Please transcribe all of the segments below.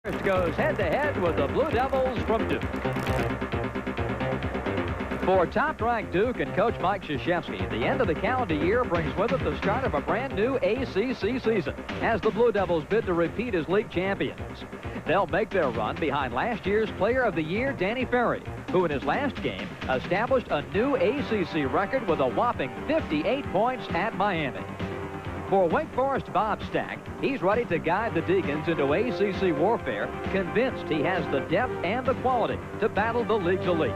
Goes head-to-head with the Blue Devils from Duke. For top-ranked Duke and coach Mike Krzyzewski, the end of the calendar year brings with it the start of a brand-new ACC season as the Blue Devils bid to repeat as league champions. They'll make their run behind last year's Player of the Year, Danny Ferry, who in his last game established a new ACC record with a whopping 58 points at Miami. For Wake Forest Bob Stack, he's ready to guide the Deacons into ACC warfare, convinced he has the depth and the quality to battle the league's elite.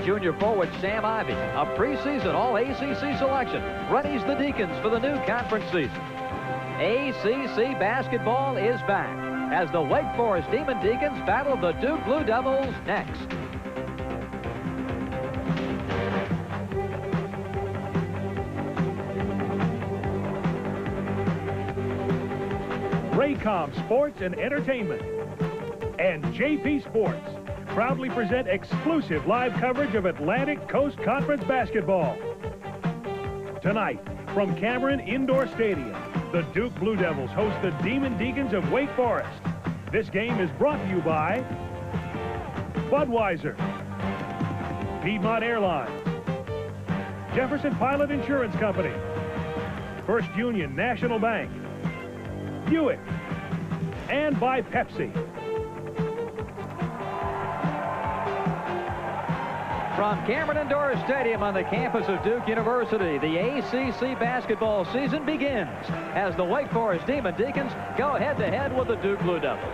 Junior forward Sam Ivey, a preseason All-ACC selection, readies the Deacons for the new conference season. ACC basketball is back as the Wake Forest Demon Deacons battle the Duke Blue Devils next. Raycom Sports and Entertainment and JP Sports proudly present exclusive live coverage of Atlantic Coast Conference basketball. Tonight, from Cameron Indoor Stadium, the Duke Blue Devils host the Demon Deacons of Wake Forest. This game is brought to you by Budweiser, Piedmont Airlines, Jefferson Pilot Insurance Company, First Union National Bank, Buick, and by Pepsi. From Cameron Indoor Stadium on the campus of Duke University, the ACC basketball season begins as the Wake Forest Demon Deacons go head-to-head with the Duke Blue Devils.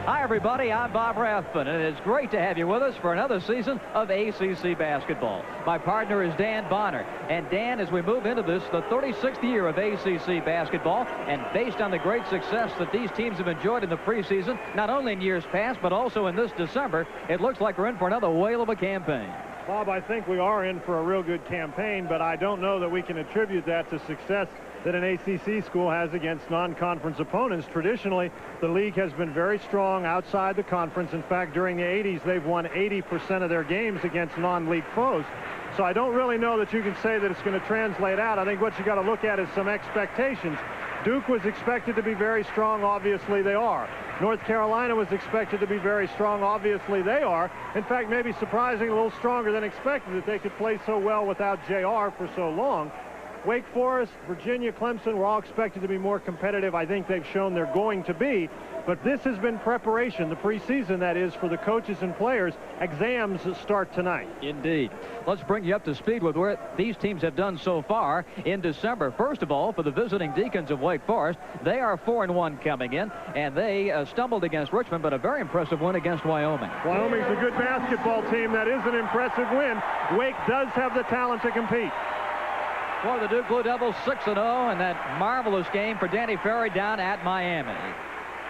Hi, everybody. I'm Bob Rathbun, and it's great to have you with us for another season of ACC basketball. My partner is Dan Bonner. And Dan, as we move into this, the 36th year of ACC basketball, and based on the great success that these teams have enjoyed in the preseason, not only in years past, but also in this December, it looks like we're in for another whale of a campaign. Bob, I think we are in for a real good campaign, but I don't know that we can attribute that to success that an ACC school has against non-conference opponents. Traditionally, the league has been very strong outside the conference. In fact, during the 80s, they've won 80% of their games against non-league foes. So I don't really know that you can say that it's going to translate out. I think what you got to look at is some expectations. Duke was expected to be very strong. Obviously, they are. North Carolina was expected to be very strong. Obviously, they are. In fact, maybe surprising, a little stronger than expected that they could play so well without JR for so long. Wake Forest, Virginia, Clemson were all expected to be more competitive. I think they've shown they're going to be. But this has been preparation, the preseason, that is, for the coaches and players. Exams start tonight. Indeed. Let's bring you up to speed with where these teams have done so far in December. First of all, for the visiting Deacons of Wake Forest, they are 4-1 coming in, and they stumbled against Richmond, but a very impressive win against Wyoming. Wyoming's a good basketball team. That is an impressive win. Wake does have the talent to compete. For the Duke Blue Devils, 6-0, and that marvelous game for Danny Ferry down at Miami.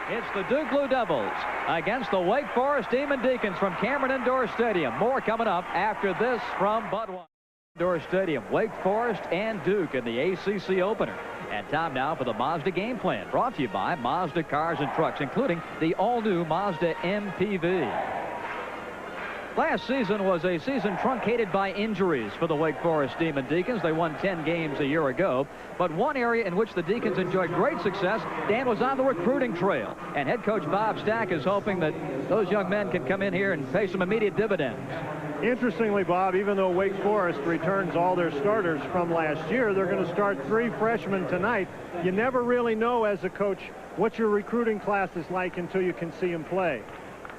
It's the Duke Blue Devils against the Wake Forest Demon Deacons from Cameron Indoor Stadium. More coming up after this from Budweiser Indoor Stadium. Wake Forest and Duke in the ACC opener. And time now for the Mazda game plan, brought to you by Mazda Cars and Trucks, including the all-new Mazda MPV. Last season was a season truncated by injuries for the Wake Forest Demon Deacons. They won 10 games a year ago. But one area in which the Deacons enjoyed great success, Dan, was on the recruiting trail. And head coach Bob Stack is hoping that those young men can come in here and pay some immediate dividends. Interestingly, Bob, even though Wake Forest returns all their starters from last year, they're going to start 3 freshmen tonight. You never really know as a coach what your recruiting class is like until you can see them play.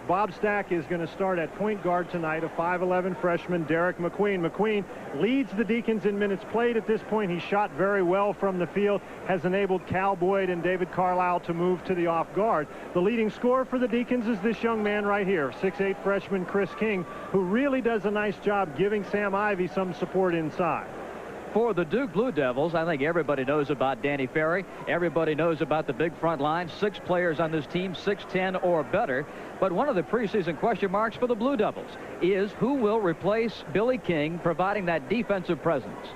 Bob Stack is going to start at point guard tonight, a 5'11 freshman, Derek McQueen. McQueen leads the Deacons in minutes played at this point. He shot very well from the field, has enabled Cal Boyd and David Carlisle to move to the off guard. The leading scorer for the Deacons is this young man right here, 6'8 freshman Chris King, who really does a nice job giving Sam Ivey some support inside. For the Duke Blue Devils, I think everybody knows about Danny Ferry. Everybody knows about the big front line. 6 players on this team, 6'10 or better. But one of the preseason question marks for the Blue Devils is who will replace Billy King, providing that defensive presence.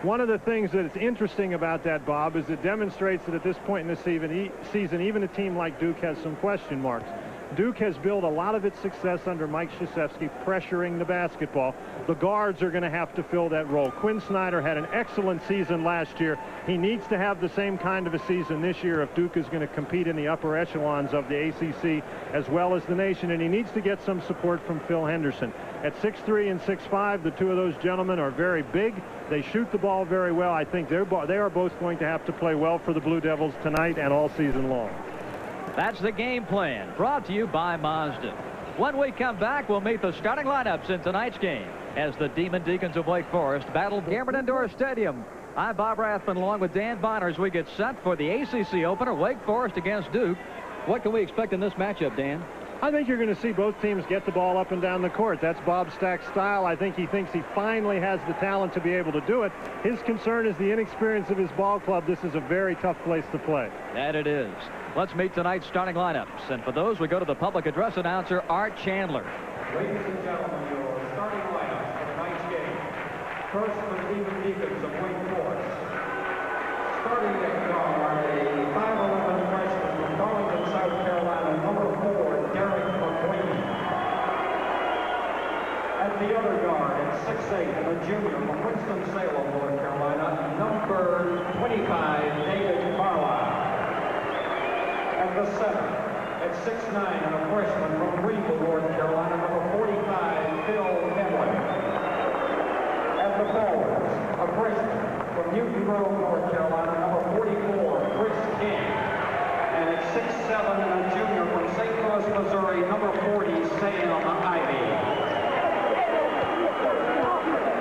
One of the things that is interesting about that, Bob, is it demonstrates that at this point in the season, even a team like Duke has some question marks. Duke has built a lot of its success under Mike Krzyzewski pressuring the basketball. The guards are going to have to fill that role. Quinn Snyder had an excellent season last year. He needs to have the same kind of a season this year if Duke is going to compete in the upper echelons of the ACC as well as the nation, and he needs to get some support from Phil Henderson. At 6'3" and 6'5", the two of those gentlemen are very big. They shoot the ball very well. I think they are both going to have to play well for the Blue Devils tonight and all season long. That's the game plan, brought to you by Mazda. When we come back, we'll meet the starting lineups in tonight's game as the Demon Deacons of Wake Forest battle Cameron Indoor Stadium. I'm Bob Rathman along with Dan Bonner as we get set for the ACC opener, Wake Forest against Duke. What can we expect in this matchup, Dan? I think you're going to see both teams get the ball up and down the court. That's Bob Stack's style. I think he thinks he finally has the talent to be able to do it. His concern is the inexperience of his ball club. This is a very tough place to play. That it is. Let's meet tonight's starting lineups. And for those, we go to the public address announcer, Art Chandler. Ladies and gentlemen, your starting lineups for tonight's game. First, the Demon Deacons of Wake Forest. Starting at guard, a 5'11" freshman from Darlington, South Carolina, number 4, Derek McQueen. At the other guard, at 6'8", a junior from Winston-Salem, North Carolina, number 25, David Carlisle. At the center, at 6'9", and a freshman from Greenville, North Carolina, number 45, Phil Medlin. At the forwards, a freshman from Newton Grove, North Carolina, number 44, Chris King. And at 6'7", and a junior from St. Louis, Missouri, number 40, Sam Ivey.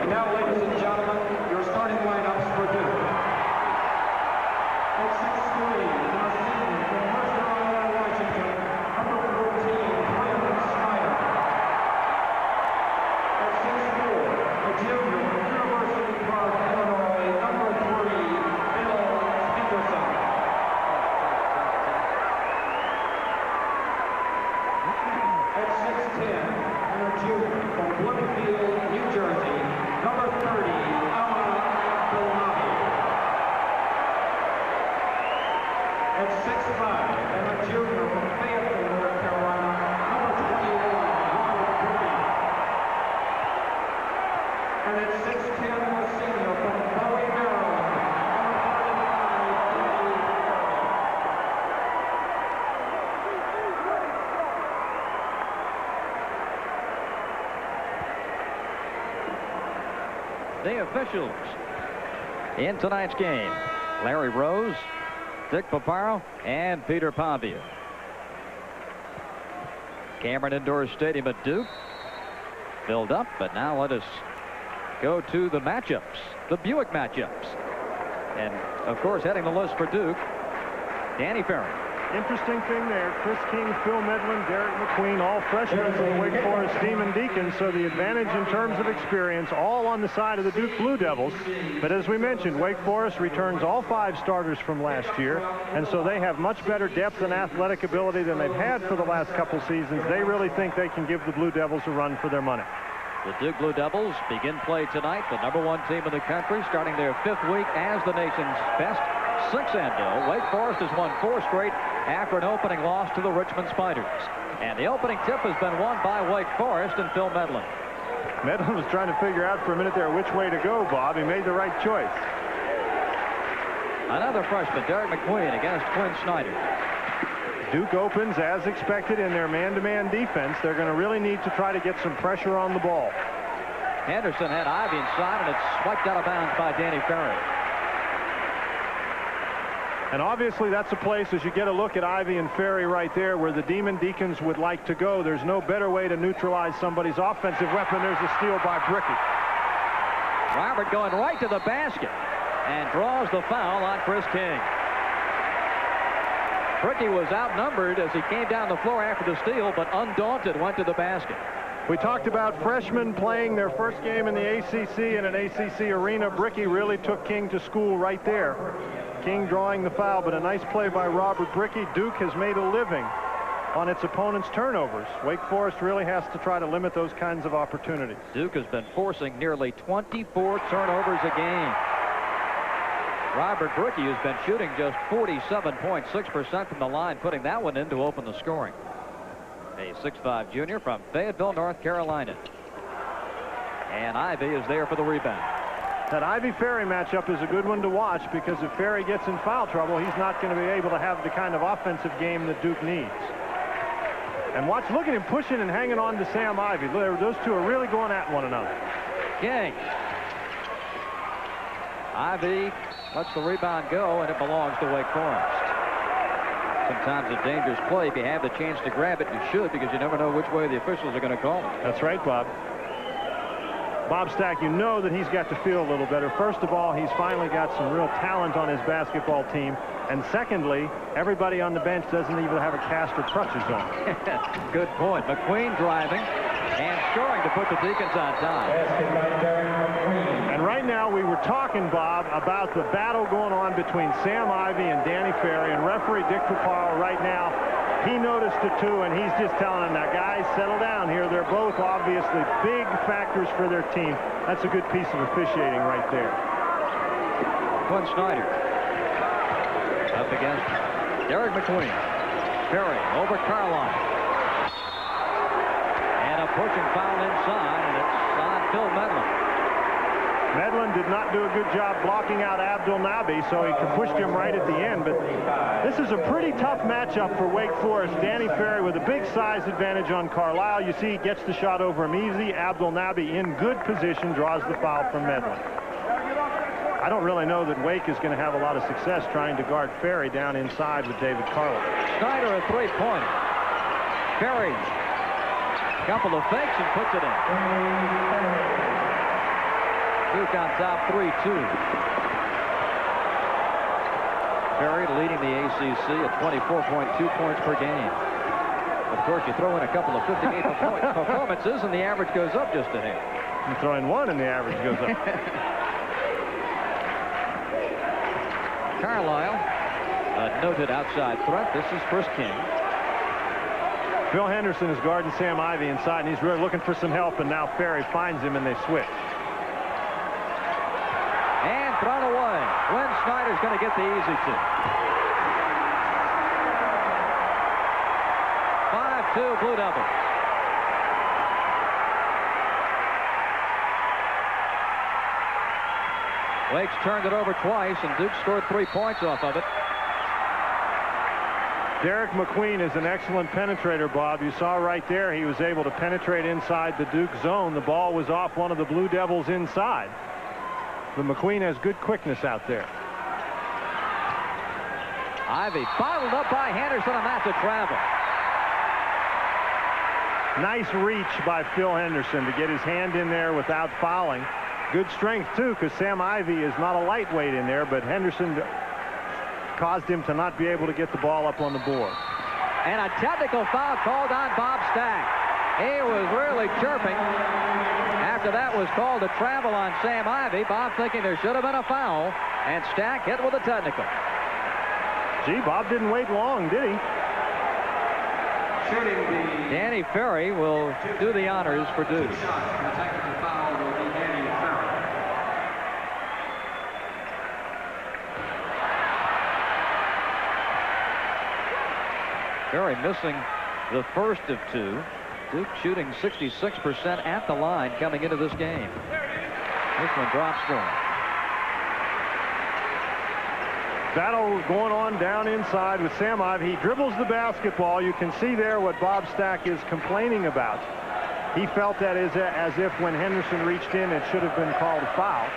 And now, ladies and gentlemen, your starting lineups for Duke. At 6'3", The officials in tonight's game: Larry Rose, Dick Paparo, and Peter Pavia. Cameron Indoor Stadium at Duke filled up, but now let us go to the matchups, the Buick matchups. And of course, heading the list for Duke, Danny Ferry. Interesting thing there, Chris King, Phil Medlin, Derek McQueen, all freshmen for the Wake Forest Demon Deacons, so the advantage in terms of experience all on the side of the Duke Blue Devils. But as we mentioned, Wake Forest returns all 5 starters from last year, and so they have much better depth and athletic ability than they've had for the last couple seasons. They really think they can give the Blue Devils a run for their money. The Duke Blue Devils begin play tonight, the #1 team in the country, starting their 5th week as the nation's best 6-0. Wake Forest has won 4 straight after an opening loss to the Richmond Spiders. And the opening tip has been won by Wake Forest and Phil Medlin. Medlin was trying to figure out for a minute there which way to go, Bob. He made the right choice. Another freshman, Derek McQueen, against Quinn Snyder. Duke opens as expected in their man-to-man defense. They're going to really need to try to get some pressure on the ball. Henderson had Ivy inside, and it's swiped out of bounds by Danny Ferry. And obviously that's a place, as you get a look at Ivy and Ferry right there, where the Demon Deacons would like to go. There's no better way to neutralize somebody's offensive weapon. There's a steal by Bricky. Robert going right to the basket and draws the foul on Chris King. Bricky was outnumbered as he came down the floor after the steal, but undaunted went to the basket. We talked about freshmen playing their first game in the ACC in an ACC arena. Bricky really took King to school right there. King drawing the foul, but a nice play by Robert Bricky. Duke has made a living on its opponent's turnovers. Wake Forest really has to try to limit those kinds of opportunities. Duke has been forcing nearly 24 turnovers a game. Robert Bricky has been shooting just 47.6% from the line, putting that one in to open the scoring. a 6'5" junior from Fayetteville, North Carolina. And Ivy is there for the rebound. That Ivy-Ferry matchup is a good one to watch, because if Ferry gets in foul trouble, he's not going to be able to have the kind of offensive game that Duke needs. And watch, look at him pushing and hanging on to Sam Ivy. Those two are really going at one another. King. Ivy lets the rebound go, and it belongs to Wake Forest. Sometimes a dangerous play. If you have the chance to grab it, you should, because you never know which way the officials are going to call it. That's right, Bob. Bob Stack, you know that he's got to feel a little better. First of all, he's finally got some real talent on his basketball team. And secondly, everybody on the bench doesn't even have a cast or crutches on. Good point. McQueen driving and scoring to put the Deacons on top. And right now we were talking, Bob, about the battle going on between Sam Ivy and Danny Ferry. And referee Dick Paparo right now, he noticed the two, and he's just telling them, now, guys, settle down here. They're both obviously big factors for their team. That's a good piece of officiating right there. Quinn Snyder up against Derek McQueen. Ferry over Carlisle. And a pushing foul inside, and it's on Phil Medlin. Medlin did not do a good job blocking out Abdul Nabi, so he pushed him right at the end. But this is a pretty tough matchup for Wake Forest. Danny Ferry with a big size advantage on Carlisle. You see he gets the shot over him easy. Abdul Nabi in good position draws the foul from Medlin. I don't really know that Wake is going to have a lot of success trying to guard Ferry down inside with David Carlisle. Snyder a three-pointer. Ferry, couple of fakes and puts it in. Duke on top 3-2. Ferry leading the ACC at 24.2 points per game. Of course, you throw in a couple of 50-game performances, and the average goes up just a hair. You throw in one, and the average goes up. Carlisle, a noted outside threat. This is Chris King. Phil Henderson is guarding Sam Ivy inside, and he's really looking for some help, and now Ferry finds him, and they switch. And thrown away. Quinn Snyder's going to get the easy two. 5-2 Blue Devils. Wake's turned it over twice, and Duke scored 3 points off of it. Derek McQueen is an excellent penetrator, Bob. You saw right there he was able to penetrate inside the Duke zone. The ball was off one of the Blue Devils inside. But McQueen has good quickness out there. Ivy bottled up by Henderson, and that's a travel. Nice reach by Phil Henderson to get his hand in there without fouling. Good strength, too, because Sam Ivy is not a lightweight in there, but Henderson caused him to not be able to get the ball up on the board. And a technical foul called on Bob Stack. He was really chirping. After that was called a travel on Sam Ivy, Bob thinking there should have been a foul, and Stack hit with a technical. Gee, Bob didn't wait long, did he? Danny Ferry will do the honors for Duke. Ferry missing the first of two. Duke shooting 66% at the line coming into this game. This one drops for him. Battle going on down inside with Sam Ivy. He dribbles the basketball. You can see there what Bob Stack is complaining about. He felt that as if when Henderson reached in, it should have been called a foul.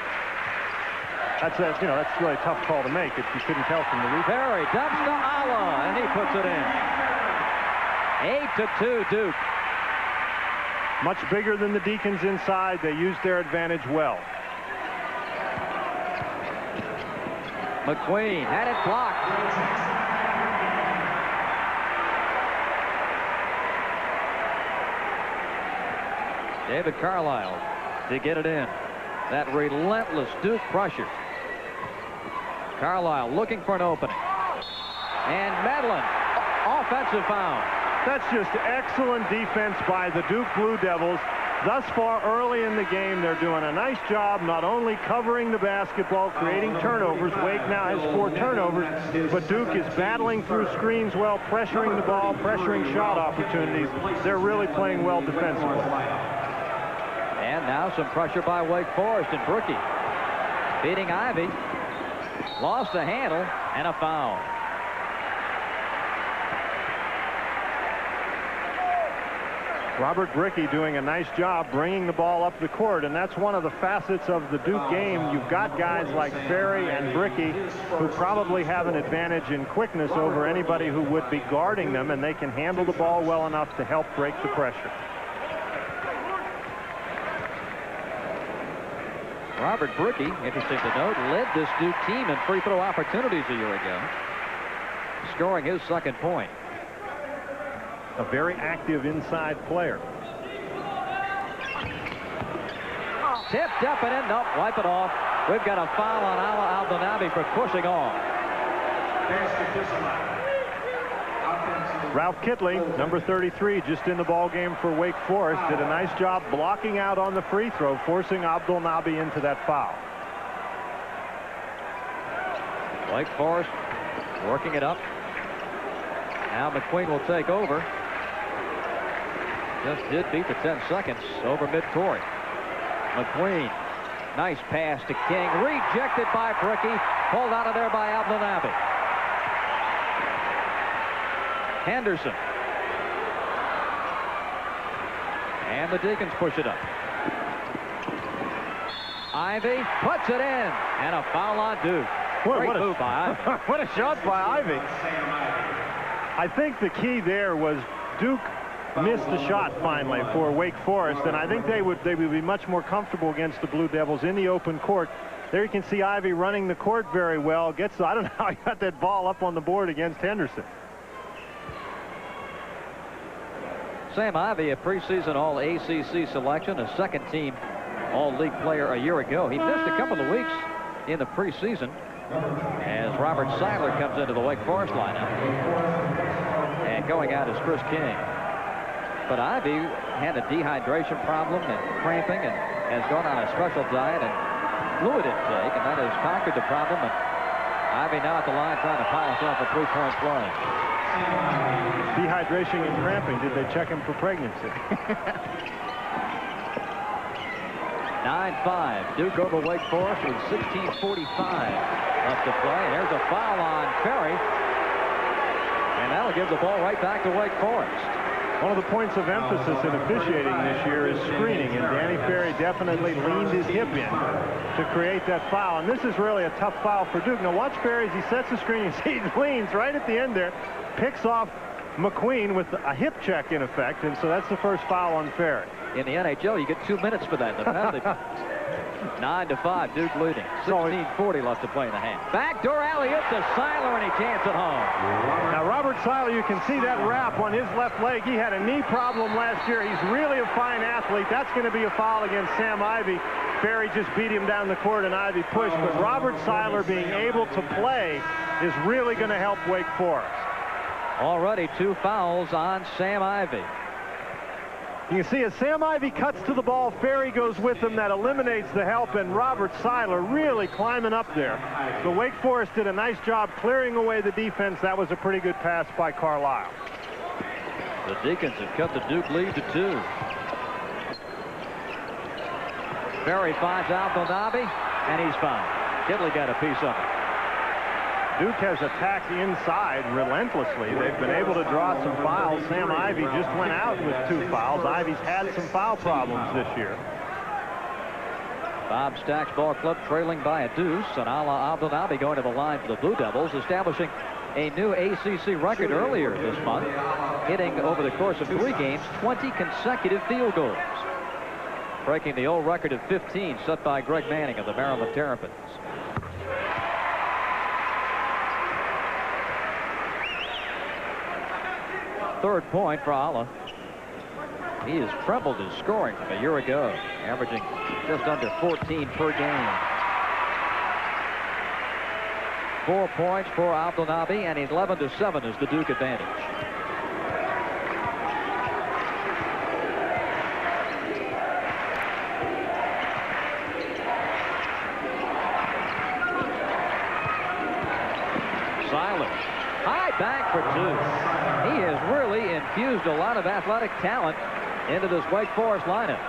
That's really a tough call to make if you couldn't tell from the replay. Ferry dumps to Allah, and he puts it in. 8-2 Duke. Much bigger than the Deacons inside. They used their advantage well. McQueen had it blocked. David Carlisle to get it in. That relentless Duke pressure. Carlisle looking for an opening. And Medlin, offensive foul. That's just excellent defense by the Duke Blue Devils. thus far early in the game, they're doing a nice job not only covering the basketball, creating turnovers. Wake now has 4 turnovers, but Duke is battling through screens well, pressuring the ball, pressuring shot opportunities. They're really playing well defensively. And now some pressure by Wake Forest, and Brickey beating Ivy. Lost the handle, and a foul. Robert Brickey doing a nice job bringing the ball up the court, and that's one of the facets of the Duke game. You've got guys like Ferry and Brickey who probably have an advantage in quickness over anybody who would be guarding them, and they can handle the ball well enough to help break the pressure. Robert Brickey, interesting to note, led this Duke team in free throw opportunities a year ago, scoring his 2nd point. A very active inside player. Tipped up and in. Nope, wipe it off. We've got a foul on Ala Abdelnaby for pushing off. Ralph Kitley, number 33, just in the ball game for Wake Forest, did a nice job blocking out on the free throw, forcing Abdelnaby into that foul. Wake Forest working it up. Now McQueen will take over. Just did beat the 10 seconds over midcourt. McQueen, nice pass to King, rejected by Brickey, pulled out of there by Abdelnaby. Henderson. And the Deacons push it up. Ivy puts it in, and a foul on Duke. Great move by Ivy. What a shot by Ivy. I think the key there was Duke missed the shot finally for Wake Forest, and I think they would be much more comfortable against the Blue Devils in the open court. There you can see Ivy running the court very well. I don't know how he got that ball up on the board against Henderson. Sam Ivy, a preseason All-ACC selection, a 2nd-team All-League player a year ago. He missed a couple of weeks in the preseason as Robert Seiler comes into the Wake Forest lineup. And going out is Chris King. But Ivy had a dehydration problem and cramping and has gone on a special diet and fluid intake, and that has conquered the problem. And Ivy now at the line trying to polish off a 3-point play. Dehydration and cramping. Did they check him for pregnancy? 9-5. Duke over Wake Forest with 16:45 left to play. There's a foul on Ferry. And that'll give the ball right back to Wake Forest. One of the points of emphasis in officiating this year is screening, and Danny Ferry definitely leaned his hip in to create that foul. And this is really a tough foul for Duke. Now watch Ferry as he sets the screen. He leans right at the end there, picks off McQueen with a hip check in effect, and so that's the first foul on Ferry. In the NHL, you get 2 minutes for that. The penalty. 9-5, Duke leading. 16:40 left to play in the half. Backdoor alley-oop to Seiler, and he can't at home. Now, Robert Seiler, you can see that wrap on his left leg. He had a knee problem last year. He's really a fine athlete. That's going to be a foul against Sam Ivy. Ferry just beat him down the court, and Ivy pushed. But Robert Seiler being able to play is really going to help Wake Forest. Already 2 fouls on Sam Ivy. You can see as Sam Ivy cuts to the ball, Ferry goes with him. That eliminates the help, and Robert Seiler really climbing up there. So Wake Forest did a nice job clearing away the defense. That was a pretty good pass by Carlisle. The Deacons have cut the Duke lead to 2. Ferry finds Abdelnaby, and he's fouled. Kitley got a piece of it. Duke has attacked inside relentlessly. They've been able to draw some fouls. Sam Ivy just went out with 2 fouls. Ivy's had some foul problems this year. Bob Stack's ball club trailing by a deuce, and Ala Abdelnaby going to the line for the Blue Devils, establishing a new ACC record earlier this month, hitting over the course of 3 games 20 consecutive field goals, breaking the old record of 15 set by Greg Manning of the Maryland Terrapins. Third point for Ala. He has trebled his scoring from a year ago, averaging just under 14 per game. 4 points for Abdelnaby, and 11-7 is the Duke advantage. infused a lot of athletic talent into this Wake Forest lineup.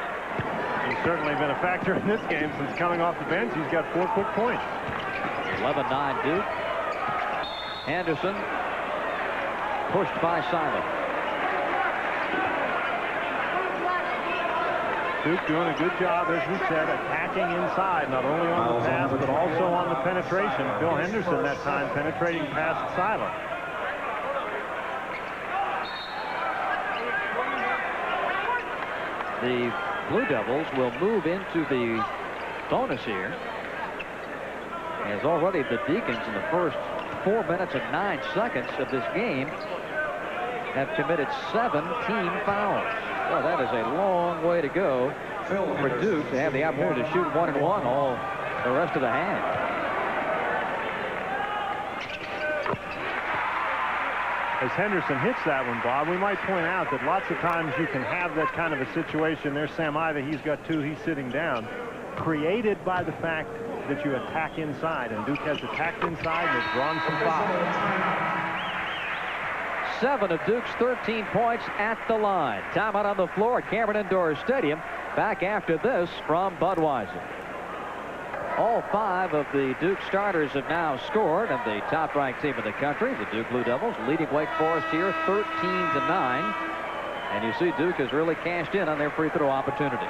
He's certainly been a factor in this game since coming off the bench. He's got 4 quick points. 11-9 Duke. Anderson pushed by Simon. Duke doing a good job, as we said, attacking inside, not only on the pass, but also on the penetration. Phil Henderson that time penetrating past Seiler. The Blue Devils will move into the bonus here, as already the Deacons in the first 4 minutes and 9 seconds of this game have committed 17 fouls. Well, that is a long way to go for Duke to have the opportunity to shoot 1-and-1 all the rest of the half. As Henderson hits that one, Bob, we might point out that lots of times you can have that kind of a situation. There's Sam Ivey. He's got 2. He's sitting down. Created by the fact that you attack inside. And Duke has attacked inside and has drawn some fouls. 7 of Duke's 13 points at the line. Timeout on the floor at Cameron Indoor Stadium. Back after this from Budweiser. All 5 of the Duke starters have now scored, and the top-ranked team in the country, the Duke Blue Devils, leading Wake Forest here 13-9. And you see Duke has really cashed in on their free throw opportunities.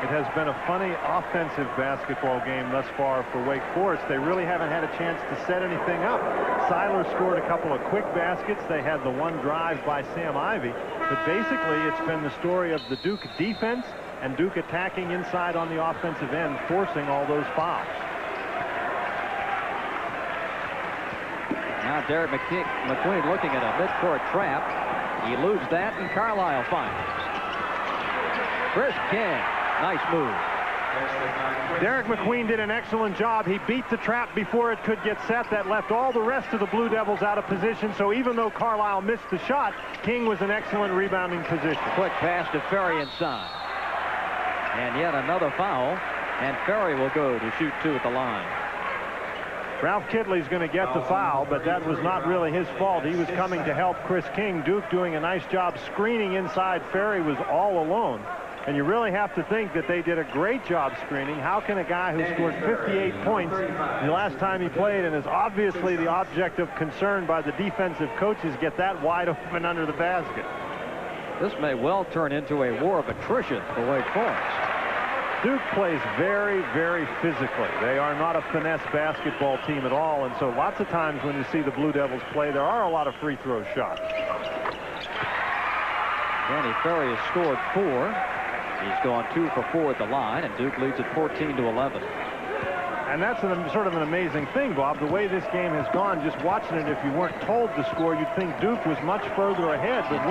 It has been a funny offensive basketball game thus far for Wake Forest. They really haven't had a chance to set anything up. Seiler scored a couple of quick baskets. They had the one drive by Sam Ivey. But basically, it's been the story of the Duke defense and Duke attacking inside on the offensive end, forcing all those fouls. Now Derek McQueen looking at a midcourt trap. He eludes that, and Carlisle finds. Chris King, nice move. Derek McQueen did an excellent job. He beat the trap before it could get set. That left all the rest of the Blue Devils out of position. So even though Carlisle missed the shot, King was in excellent rebounding position. Quick pass to Ferry inside. And yet another foul, and Ferry will go to shoot 2 at the line. Ralph Kidley's going to get the foul, but that was not really his fault. He was coming to help Chris King. Duke doing a nice job screening inside. Ferry was all alone. And you really have to think that they did a great job screening. How can a guy who scored 58 points the last time he played and is obviously the object of concern by the defensive coaches get that wide open under the basket? This may well turn into a war of attrition for Wake Forest. Duke plays very, very physically. They are not a finesse basketball team at all, and so lots of times when you see the Blue Devils play, there are a lot of free throw shots. Danny Ferry has scored 4. He's gone 2 for 4 at the line, and Duke leads at 14-11. And that's sort of an amazing thing, Bob. The way this game has gone, just watching it, if you weren't told to score, you'd think Duke was much further ahead. But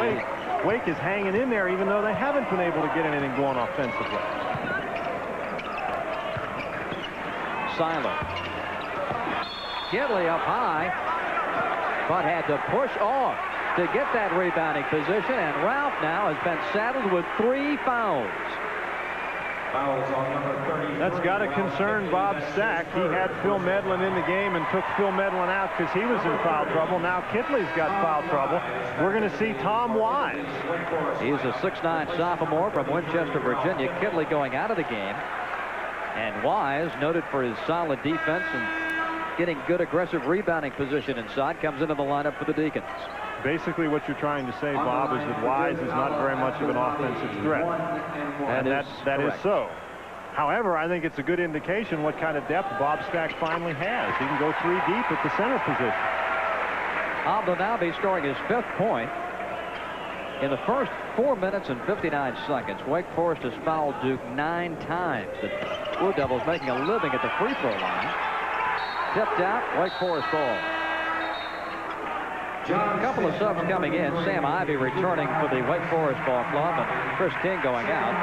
Wake is hanging in there, even though they haven't been able to get anything going offensively. Seiler. Kidley up high, but had to push off to get that rebounding position, and Ralph now has been saddled with 3 fouls. That's got to concern Bob Stack. He had Phil Medlin in the game and took Phil Medlin out because he was in foul trouble. Now Kidley's got foul trouble. We're going to see Tom Wise. He's a 6'9" sophomore from Winchester, Virginia. Kidley going out of the game. And Wise, noted for his solid defense and getting good aggressive rebounding position inside, comes into the lineup for the Deacons. Basically what you're trying to say, Bob, is that Wise is not very much of an offensive threat. And that is so. However, I think it's a good indication what kind of depth Bob Stack finally has. He can go 3 deep at the center position. Abdelnaby scoring his 5th point. In the first 4 minutes and 59 seconds, Wake Forest has fouled Duke 9 times. The Blue Devils making a living at the free throw line. Tipped out, Wake Forest ball. A couple of subs coming in. Sam Ivey returning for the Wake Forest ball club, and Chris King going out.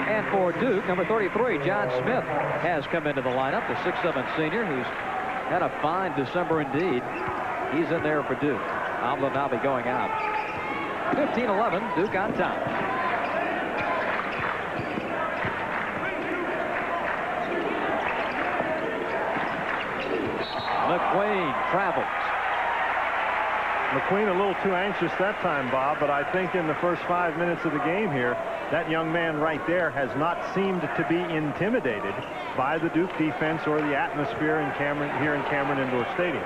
And for Duke, number 33, John Smith has come into the lineup, the 6'7" senior who's had a fine December indeed. He's in there for Duke. Abdelnaby going out. 15-11, Duke on top. McQueen travels. McQueen a little too anxious that time, Bob, but I think in the first 5 minutes of the game here, that young man right there has not seemed to be intimidated by the Duke defense or the atmosphere in here in Cameron Indoor Stadium.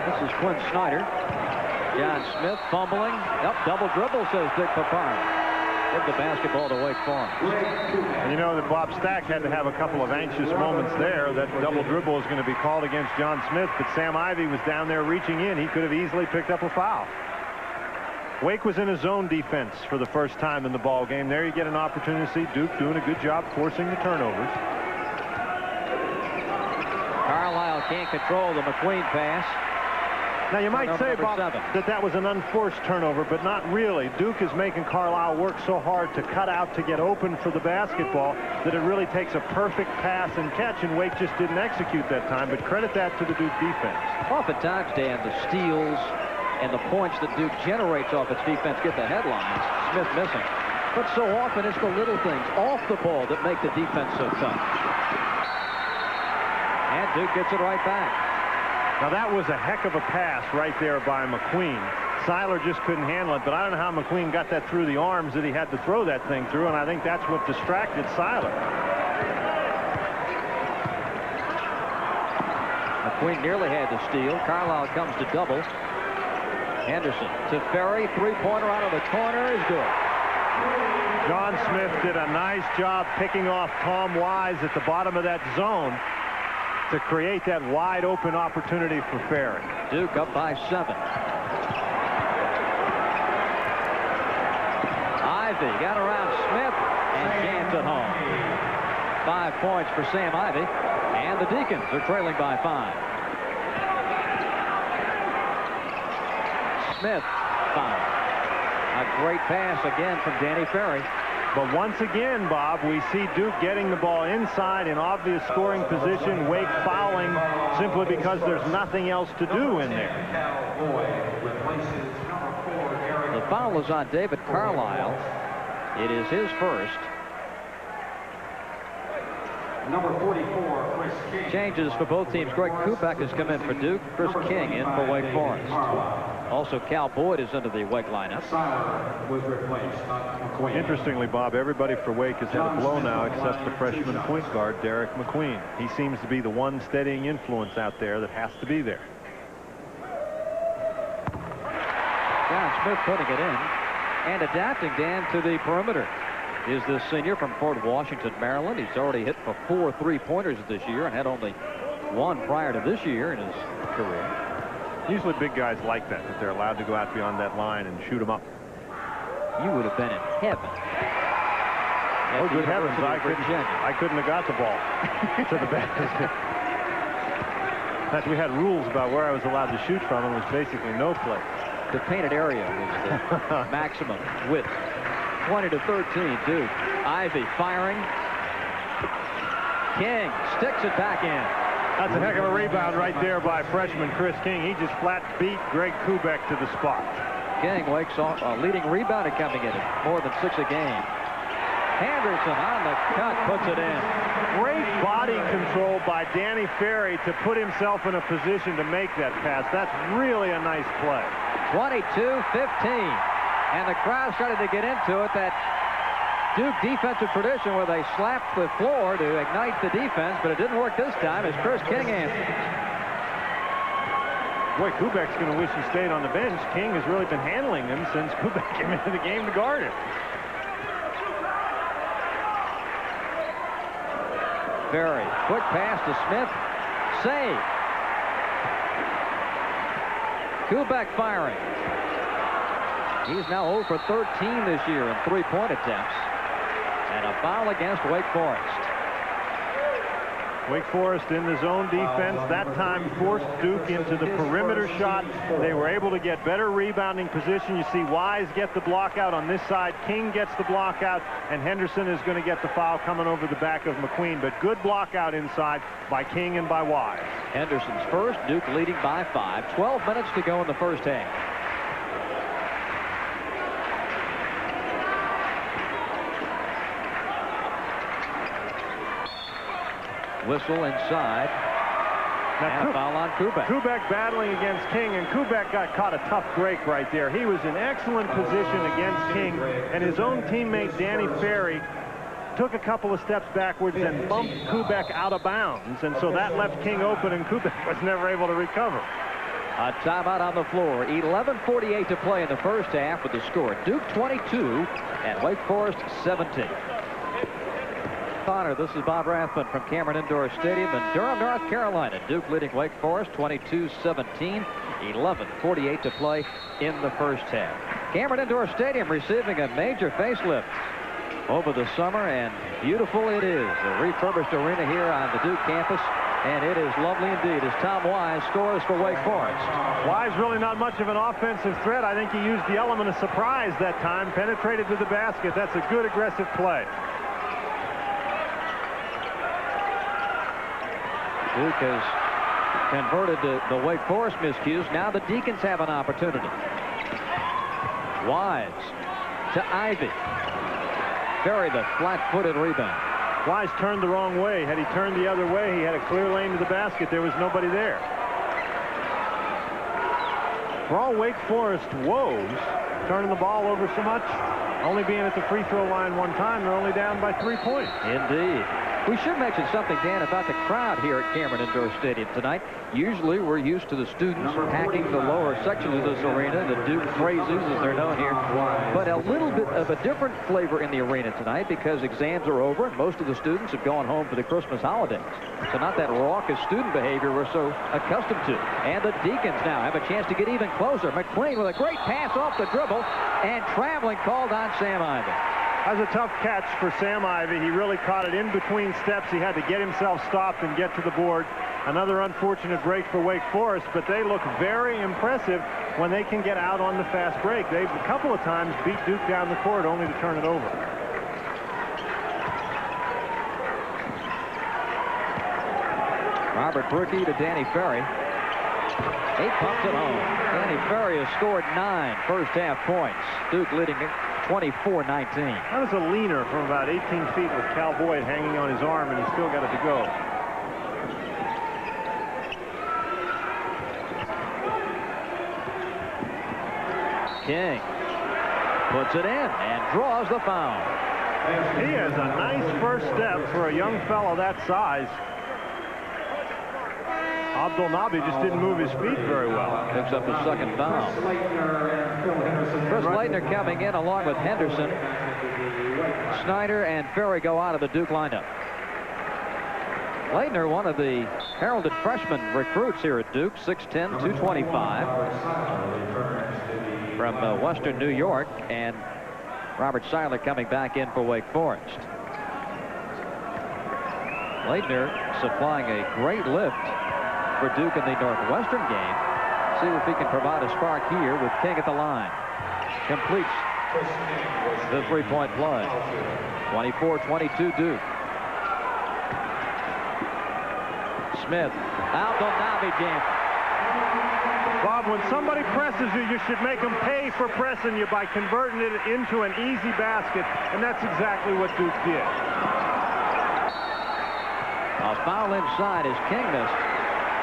This is Quinn Snyder. John Smith fumbling. Up, double dribble, says Dick Papara. Give the basketball to Wake Forest. And you know that Bob Stack had to have a couple of anxious moments there. That double dribble is going to be called against John Smith, but Sam Ivey was down there reaching in. He could have easily picked up a foul. Wake was in a zone defense for the first time in the ball game. There you get an opportunity to see Duke doing a good job forcing the turnovers. Carlisle can't control the McQueen pass. Now, you might say, Bob, that was an unforced turnover, but not really. Duke is making Carlisle work so hard to cut out to get open for the basketball that it really takes a perfect pass and catch, and Wake just didn't execute that time, but credit that to the Duke defense. Oftentimes, Dan, the steals and the points that Duke generates off its defense get the headlines. Smith missing. But so often it's the little things off the ball that make the defense so tough. And Duke gets it right back. Now, that was a heck of a pass right there by McQueen. Seiler just couldn't handle it, but I don't know how McQueen got that through the arms that he had to throw that thing through, and I think that's what distracted Seiler. McQueen nearly had the steal. Carlisle comes to double. Henderson to Ferry. Three-pointer out of the corner is good. John Smith did a nice job picking off Tom Wise at the bottom of that zone to create that wide open opportunity for Ferry. Duke up by 7. Ivey got around Smith and jams it home. 5 points for Sam Ivey, and the Deacons are trailing by 5. Smith foul. A great pass again from Danny Ferry. But once again, Bob, we see Duke getting the ball inside in obvious scoring position, Wake fouling simply because there's nothing else to do in there. The foul is on David Carlisle. It is his first. Number 44, Chris King. Changes for both teams. Greg Kubek has come in for Duke. Chris King in for Wake Forest. Also, Cal Boyd is into the Wake lineup. Was replaced. Interestingly, Bob, everybody for Wake has had a blow now except the freshman point guard, Derek McQueen. He seems to be the one steadying influence out there that has to be there. John Smith putting it in and adapting, Dan, to the perimeter. Is this senior from Fort Washington, Maryland. He's already hit for 4 3-pointers this year and had only 1 prior to this year in his career. Usually big guys like that they're allowed to go out beyond that line and shoot them up. You would have been in heaven. Oh, good heavens, I couldn't have got the ball to the basket. In fact, we had rules about where I was allowed to shoot from, and it was basically no place. The painted area was the maximum width. 20 to 13, Duke. Ivey firing. King sticks it back in. That's a heck of a rebound right there by freshman Chris King. He just flat beat Greg Kubek to the spot. King Wake's leading rebounder coming in at more than 6 a game. Henderson on the cut, puts it in. Great body control by Danny Ferry to put himself in a position to make that pass. That's really a nice play. 22-15. And the crowd started to get into it. That Duke defensive tradition where they slapped the floor to ignite the defense, but it didn't work this time as Chris King answered. Boy, Kubek's going to wish he stayed on the bench. King has really been handling him since Kubek came into the game to guard him. Ferry, quick pass to Smith. Save. Kubek firing. He's now 0 for 13 this year in 3-point attempts. And a foul against Wake Forest. Wake Forest in the zone defense. That time forced Duke into the perimeter shot. They were able to get better rebounding position. You see Wise get the block out on this side. King gets the block out. And Henderson is going to get the foul coming over the back of McQueen. But good block out inside by King and by Wise. Henderson's first. Duke leading by 5. 12 minutes to go in the first half. Whistle inside. And a foul on Kubek. Kubek battling against King, and Kubek got caught a tough break right there. He was in excellent position against King, and his own teammate Danny Ferry took a couple of steps backwards and bumped Kubek out of bounds, and so that left King open, and Kubek was never able to recover. A timeout on the floor. 11:48 to play in the first half with the score Duke 22 and Wake Forest 17. Connor, this is Bob Rathman from Cameron Indoor Stadium in Durham, North Carolina. Duke leading Wake Forest 22-17. 11:48 to play in the first half. Cameron Indoor Stadium receiving a major facelift over the summer, and beautiful it is. A refurbished arena here on the Duke campus, and it is lovely indeed as Tom Wise scores for Wake Forest. Wise really not much of an offensive threat. I think he used the element of surprise that time, penetrated to the basket. That's a good aggressive play. Duke has converted the Wake Forest miscues. Now the Deacons have an opportunity. Wise to Ivy. Ferry, the flat-footed rebound. Wise turned the wrong way. Had he turned the other way, he had a clear lane to the basket. There was nobody there. For all Wake Forest woes, turning the ball over so much, only being at the free throw line one time, they're only down by 3 points. Indeed. We should mention something, Dan, about the crowd here at Cameron Indoor Stadium tonight. Usually we're used to the students packing the lower sections of this arena, the Duke crazies as they're known here. But a little bit of a different flavor in the arena tonight because exams are over and most of the students have gone home for the Christmas holidays. So not that raucous student behavior we're so accustomed to. And the Deacons now have a chance to get even closer. McQueen with a great pass off the dribble, and traveling called on Sam Ivy. That was a tough catch for Sam Ivy. He really caught it in between steps. He had to get himself stopped and get to the board. Another unfortunate break for Wake Forest, but they look very impressive when they can get out on the fast break. They've a couple of times beat Duke down the court only to turn it over. Robert Berkey to Danny Ferry. 8 pumps at home. Danny Ferry has scored 9 first-half points. Duke leading 24-19. That was a leaner from about 18 feet with Cal Boyd hanging on his arm, and he still got it to go. King puts it in and draws the foul. He has a nice first step for a young fellow that size. Abdul Nabi just didn't move his feet very well. Picks up the second foul. Chris Leitner coming in along with Henderson. Snyder and Ferry go out of the Duke lineup. Leitner, one of the heralded freshman recruits here at Duke, 6'10", 225. From Western New York, and Robert Seiler coming back in for Wake Forest. Leitner supplying a great lift for Duke in the Northwestern game. See if he can provide a spark here with King at the line. Completes the three-point play. 24-22 Duke. Smith out on Navi jam. Bob, when somebody presses you, you should make them pay for pressing you by converting it into an easy basket, and that's exactly what Duke did. A foul inside as King missed,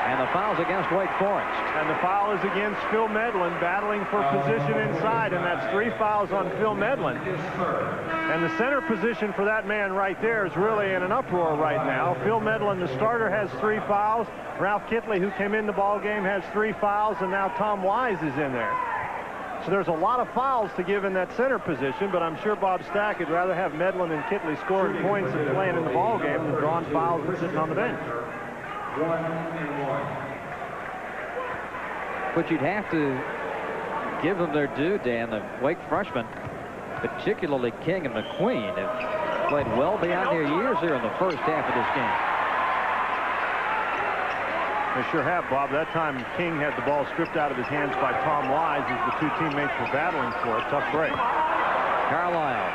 and the foul's against Wake Forest. And the foul is against Phil Medlin, battling for position inside, and that's 3 fouls on Phil Medlin. And the center position for that man right there is really in an uproar right now. Phil Medlin, the starter, has 3 fouls. Ralph Kitley, who came in the ball game, has 3 fouls, and now Tom Wise is in there. So there's a lot of fouls to give in that center position, but I'm sure Bob Stack would rather have Medlin and Kitley scoring points and playing in the ball game than drawing fouls and sitting on the bench. 1-1. But you'd have to give them their due, Dan. The Wake freshmen, particularly King and McQueen, have played well beyond their years here in the first half of this game. They sure have, Bob. That time King had the ball stripped out of his hands by Tom Wise as the 2 teammates were battling for it. Tough break. Carlisle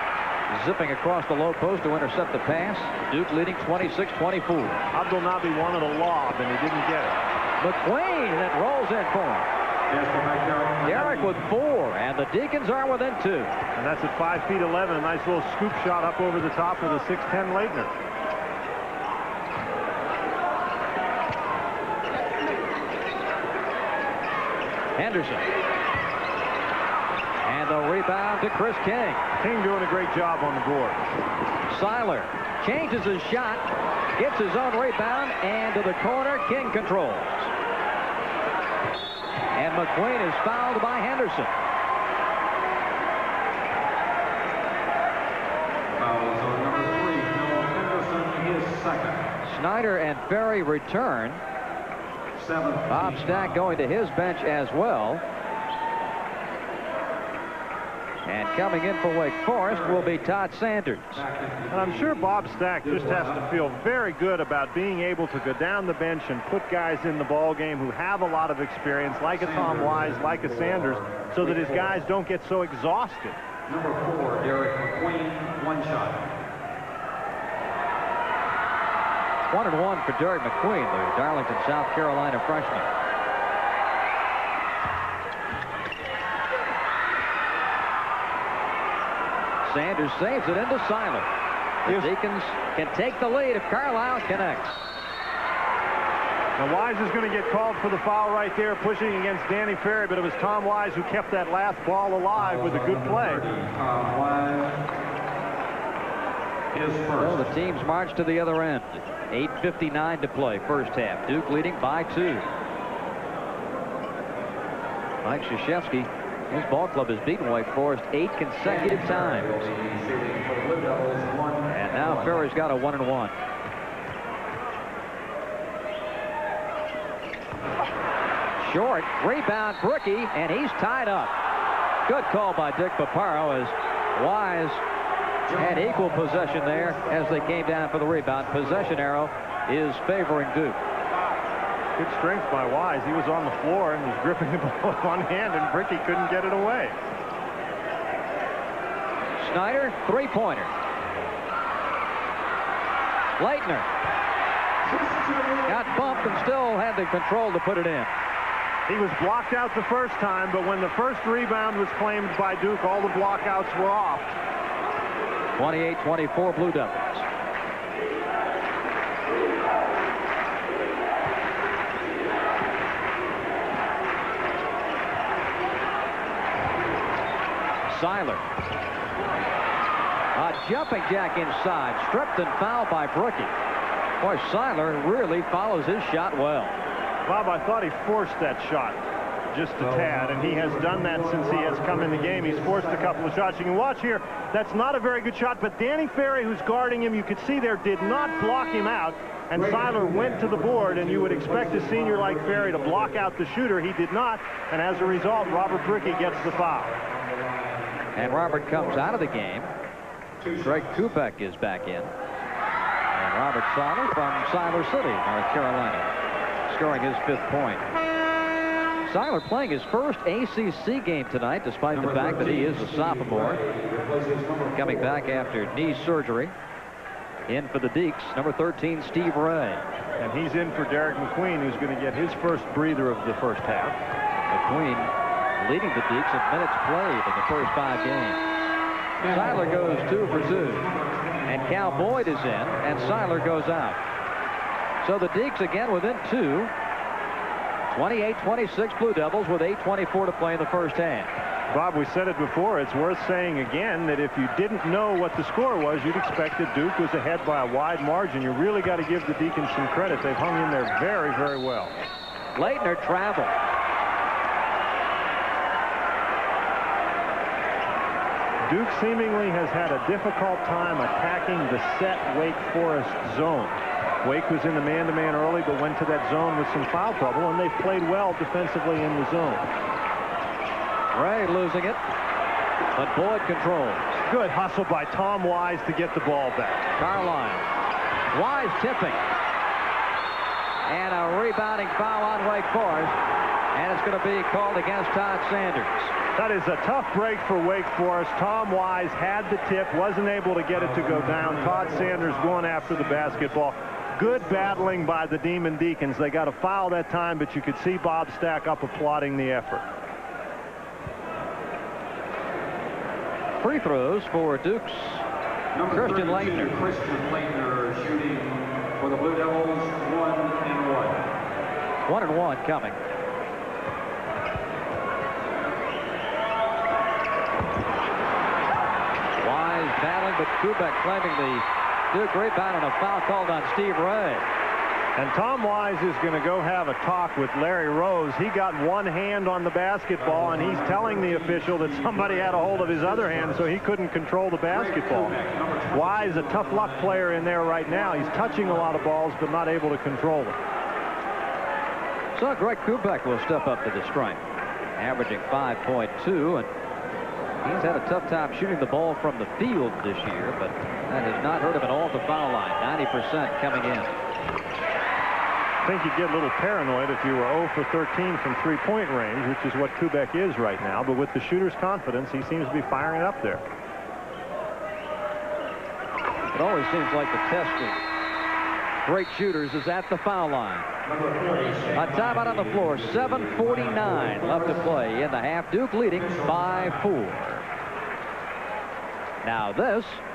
zipping across the low post to intercept the pass. Duke leading 26-24. Abdul Nabi wanted a lob, and he didn't get it. McQueen that rolls in for him. Derrick with 4, and the Deacons are within 2. And that's at 5 feet 11. A nice little scoop shot up over the top of the 6'10 Leitner. Henderson. And the rebound to Chris King. King doing a great job on the board. Seiler changes his shot, gets his own rebound, and to the corner, King controls. And McQueen is fouled by Henderson. Fouls on number 3, Bill Henderson, his second. Snyder and Ferry return. 7th. Bob Stack going to his bench as well. And coming in for Wake Forest will be Todd Sanders. And I'm sure Bob Stack just has to feel very good about being able to go down the bench and put guys in the ball game who have a lot of experience, like a Tom Wise, like a Sanders, so that his guys don't get so exhausted. Number 4, Derek McQueen, 1 shot. 1-1 for Derek McQueen, the Darlington, South Carolina freshman. Sanders saves it into Seiler. The Deacons can take the lead if Carlisle connects. Now Wise is going to get called for the foul right there, pushing against Danny Ferry, but it was Tom Wise who kept that last ball alive with a good play. Tom Wise, his first. So the teams march to the other end. 8:59 to play, first half. Duke leading by 2. Mike Krzyzewski, his ball club has beaten Wake Forest 8 consecutive times. And now Ferry's got a 1-1. Short rebound, Brookie, and he's tied up. Good call by Dick Paparo as Wise had equal possession there as they came down for the rebound. Possession arrow is favoring Duke. Good strength by Wise. He was on the floor and was gripping the ball with one hand, and Bricky couldn't get it away. Snyder, three-pointer. Leitner got bumped and still had the control to put it in. He was blocked out the first time, but when the first rebound was claimed by Duke, all the blockouts were off. 28-24 Blue Devils. Seiler. A jumping jack inside, stripped and fouled by Brookie. Boy, Seiler really follows his shot well. Bob, I thought he forced that shot just a tad, and he has done that since he has come in the game. He's forced a couple of shots. You can watch here, that's not a very good shot, but Danny Ferry, who's guarding him, you could see there, did not block him out, and Seiler went to the board, and you would expect a senior like Ferry to block out the shooter. He did not, and as a result, Robert Bricky gets the foul. And Robert comes out of the game. Greg Kubek is back in. And Robert Seiler from Siler City, North Carolina, scoring his 5th point. Seiler playing his first ACC game tonight, despite the fact that he is a sophomore. Coming back after knee surgery. In for the Deeks, number 13, Steve Ray. And he's in for Derek McQueen, who's going to get his first breather of the first half. McQueen leading the Deeks in minutes played in the first 5 games. Seiler goes 2 for 2. And Cal Boyd is in, and Seiler goes out. So the Deeks again within 2. 28-26 Blue Devils with 8:24 to play in the first half. Bob, we said it before. It's worth saying again that if you didn't know what the score was, you'd expect that Duke was ahead by a wide margin. You really got to give the Deacons some credit. They've hung in there very, very well. Leitner traveled. Duke seemingly has had a difficult time attacking the set Wake Forest zone. Wake was in the man-to-man early, but went to that zone with some foul trouble, and they've played well defensively in the zone. Ray losing it, but Boyd controls. Good hustle by Tom Wise to get the ball back. Carlisle. Wise tipping. And a rebounding foul on Wake Forest. And it's going to be called against Todd Sanders. That is a tough break for Wake Forest. Tom Wise had the tip, wasn't able to get it to go down. Todd Sanders going after the basketball. Good battling by the Demon Deacons. They got a foul that time, but you could see Bob Stack up applauding the effort. Free throws for Duke's Christian Leitner. Christian Leitner shooting for the Blue Devils, 1 and 1. 1 and 1 coming. battling, but Kubek claiming the Duke rebound and a foul called on Steve Ray. And Tom Wise is going to go have a talk with Larry Rose. He got one hand on the basketball, and he's telling the official that somebody had a hold of his other hand, so he couldn't control the basketball. Wise, a tough luck player in there right now. He's touching a lot of balls, but not able to control them. So Greg Kubek will step up to the strike, averaging 5.2, and he's had a tough time shooting the ball from the field this year, but that has not hurt him at all at the foul line. 90% coming in. I think you'd get a little paranoid if you were 0 for 13 from three-point range, which is what Kubek is right now. But with the shooter's confidence, he seems to be firing it up there. It always seems like the test of great shooters is at the foul line. A timeout on the floor. 7:49 left to play in the half. Duke leading by 4. Now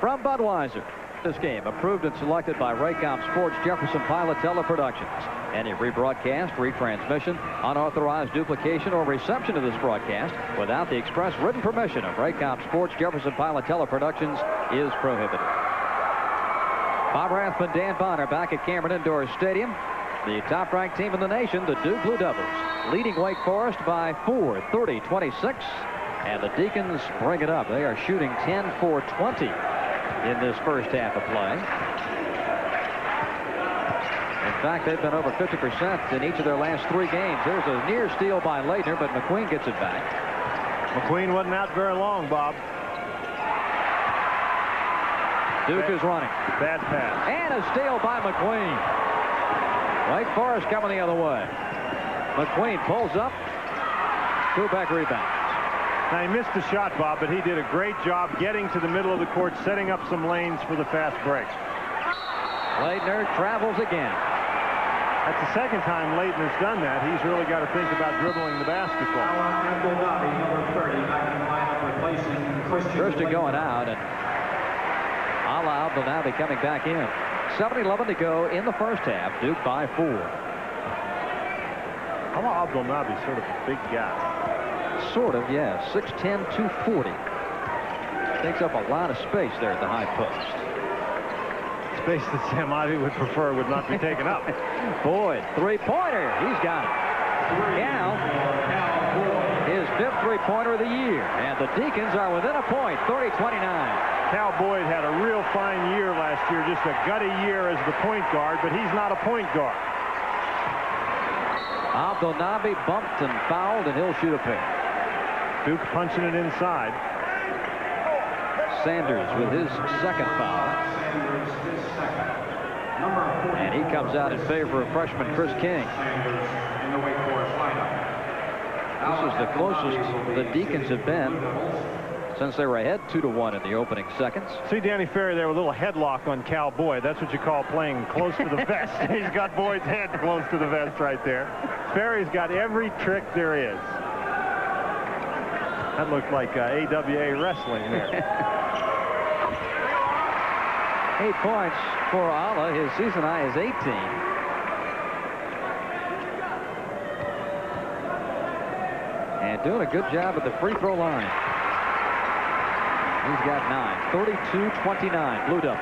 from Budweiser. This game approved and selected by Raycom Sports Jefferson Pilot Teleproductions. Any rebroadcast, retransmission, unauthorized duplication, or reception of this broadcast without the express written permission of Raycom Sports Jefferson Pilot Teleproductions is prohibited. Bob Rathman, Dan Bonner back at Cameron Indoor Stadium. The top-ranked team in the nation, the Duke Blue Devils, leading Wake Forest by 4, 30-26. And the Deacons bring it up. They are shooting 10 for 20 in this first half of play. In fact, they've been over 50% in each of their last 3 games. There's a near steal by Leitner, but McQueen gets it back. McQueen wasn't out very long, Bob. Duke is running. Bad pass. And a steal by McQueen. Wake Forest coming the other way. McQueen pulls up. Kubek rebounds. Now, he missed the shot, Bob, but he did a great job getting to the middle of the court, setting up some lanes for the fast break. Leitner travels again. That's the second time Leitner's done that. He's really got to think about dribbling the basketball. Christian going out, and Ala Abdelnaby coming back in. 7:11 to go in the first half. Duke by 4. Ala Abdelnaby's sort of a big guy. Sort of, yeah. 6'10", 240. Takes up a lot of space there at the high post. Space that Sam Ivey would prefer would not be taken up. Boyd, three-pointer. He's got it. Cal, his 5th three-pointer of the year. And the Deacons are within a point, 30-29. Cal Boyd had a real fine year last year, just a gutty year as the point guard, but he's not a point guard. Abdelnaby bumped and fouled, and he'll shoot a pair. Duke punching it inside. Sanders with his 2nd foul. And he comes out in favor of freshman Chris King. This is the closest the Deacons have been since they were ahead 2-1 in the opening seconds. See Danny Ferry there with a little headlock on Cal Boyd. That's what you call playing close to the vest. He's got Boyd's head close to the vest right there. Ferry's got every trick there is. That looked like AWA wrestling there. 8 points for Ala. His season high is 18. And doing a good job at the free throw line. He's got 9. 32-29 Blue Devils.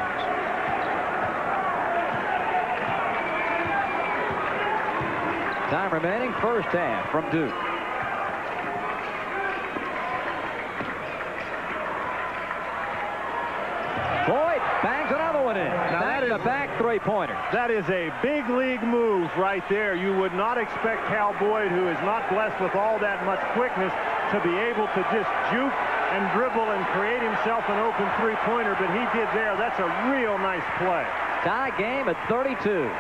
Time remaining, first half from Duke. Boyd bangs another one in. Now that is a back three-pointer. That is a big league move right there. You would not expect Cal Boyd, who is not blessed with all that much quickness, to be able to just juke and dribble and create himself an open three-pointer, but he did there. That's a real nice play. Tie game at 32.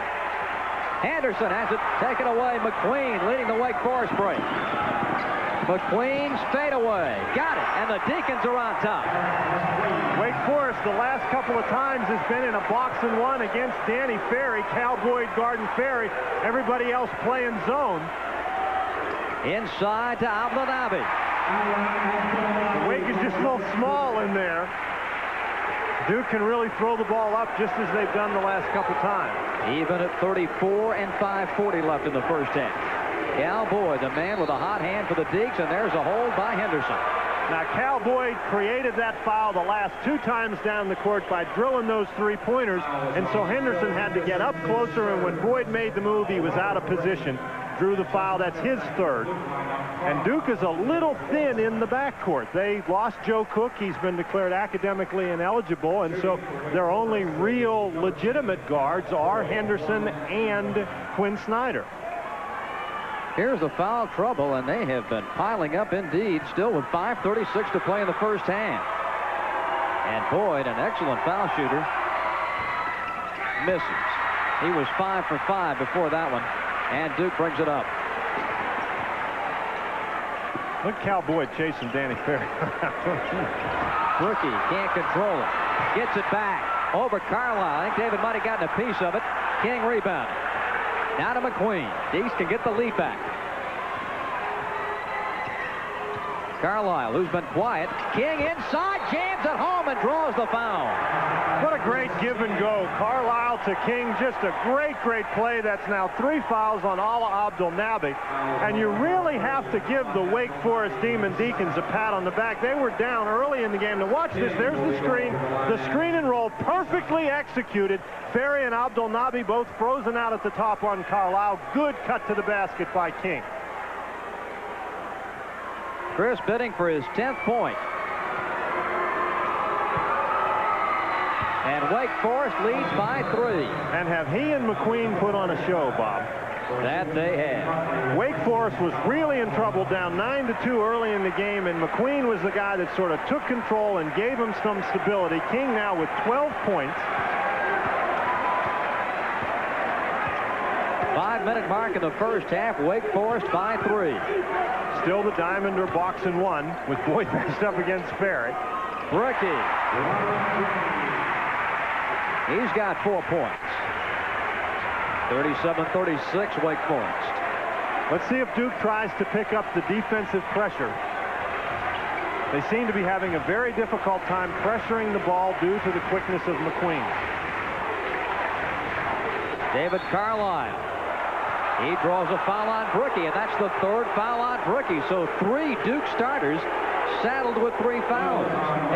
Anderson has it taken away. McQueen leading the Wake Forest break. McQueen's fadeaway. Got it, and the Deacons are on top. Wake Forest, the last couple of times, has been in a box-and-1 against Danny Ferry. Cal Boyd guarding Ferry. Everybody else playing zone. Inside to Abdelnaby. Wake is just a little small in there. Duke can really throw the ball up just as they've done the last couple times. Even at 34 and 5:40 left in the first half. Cal Boyd, the man with a hot hand for the Deeks, and there's a hold by Henderson. Now, Cal Boyd created that foul the last 2 times down the court by drilling those 3-pointers, and so Henderson had to get up closer, and when Boyd made the move, he was out of position. Drew the foul. That's his 3rd. And Duke is a little thin in the backcourt. They lost Joe Cook. He's been declared academically ineligible, and so their only real legitimate guards are Henderson and Quinn Snyder. Here's the foul trouble, and they have been piling up indeed, still with 5:36 to play in the first half. And Boyd, an excellent foul shooter, misses. He was 5 for 5 before that one, and Duke brings it up. Look at Cal Boyd chasing Danny Ferry. Rookie can't control it. Gets it back over Carlisle. I think David might have gotten a piece of it. King rebounded. Now to McQueen. Deeks can get the lead back. Carlisle, who's been quiet. King inside, jams at home and draws the foul. What a great give and go. Carlisle to King, just a great play. That's now 3 fouls on Ala Abdel-Nabi. And you really have to give the Wake Forest Demon Deacons a pat on the back. They were down early in the game. Now watch this. There's the screen. The screen and roll perfectly executed. Ferry and Abdel-Nabi both frozen out at the top on Carlisle. Good cut to the basket by King. Chris bidding for his 10th point. And Wake Forest leads by 3. And have he and McQueen put on a show, Bob? That they have. Wake Forest was really in trouble, down 9-2 early in the game, and McQueen was the guy that sort of took control and gave him some stability. King now with 12 points. 5-minute mark in the first half. Wake Forest by 3. Still the Diamond are boxing 1 with Boyd matched up against Ferry. Rookie. He's got 4 points. 37-36 Wake Forest. Let's see if Duke tries to pick up the defensive pressure. They seem to be having a very difficult time pressuring the ball due to the quickness of McQueen. David Carlisle. He draws a foul on Brookie, and that's the 3rd foul on Brookie. So 3 Duke starters saddled with 3 fouls.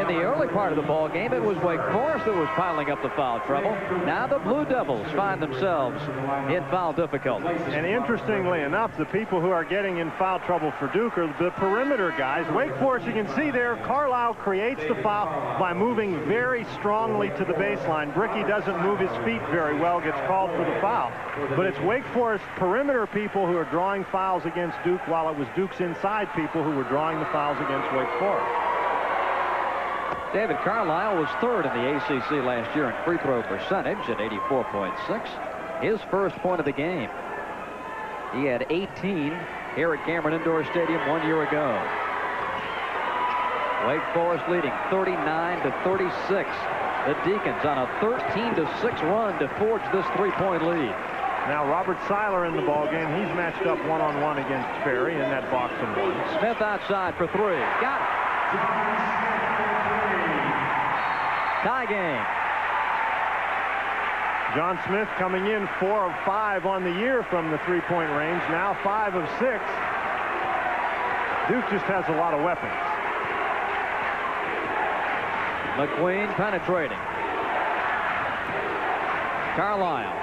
In the early part of the ball game, it was Wake Forest that was piling up the foul trouble. Now the Blue Devils find themselves in foul difficulty. And interestingly enough, the people who are getting in foul trouble for Duke are the perimeter guys. Wake Forest, you can see there, Carlisle creates the foul by moving very strongly to the baseline. Bricky doesn't move his feet very well, gets called for the foul. But it's Wake Forest perimeter people who are drawing fouls against Duke, while it was Duke's inside people who were drawing the fouls against Wake Forest. David Carlisle was 3rd in the ACC last year in free throw percentage at 84.6. His first point of the game. He had 18 here at Cameron Indoor Stadium 1 year ago. Wake Forest leading 39-36. The Deacons on a 13-6 run to forge this 3-point lead. Now Robert Seiler in the ballgame. He's matched up one-on-one against Ferry in that boxing 1. Smith outside for 3. Got it. Tie game. John Smith coming in 4 of 5 on the year from the 3-point range. Now 5 of 6. Duke just has a lot of weapons. McQueen penetrating. Carlisle.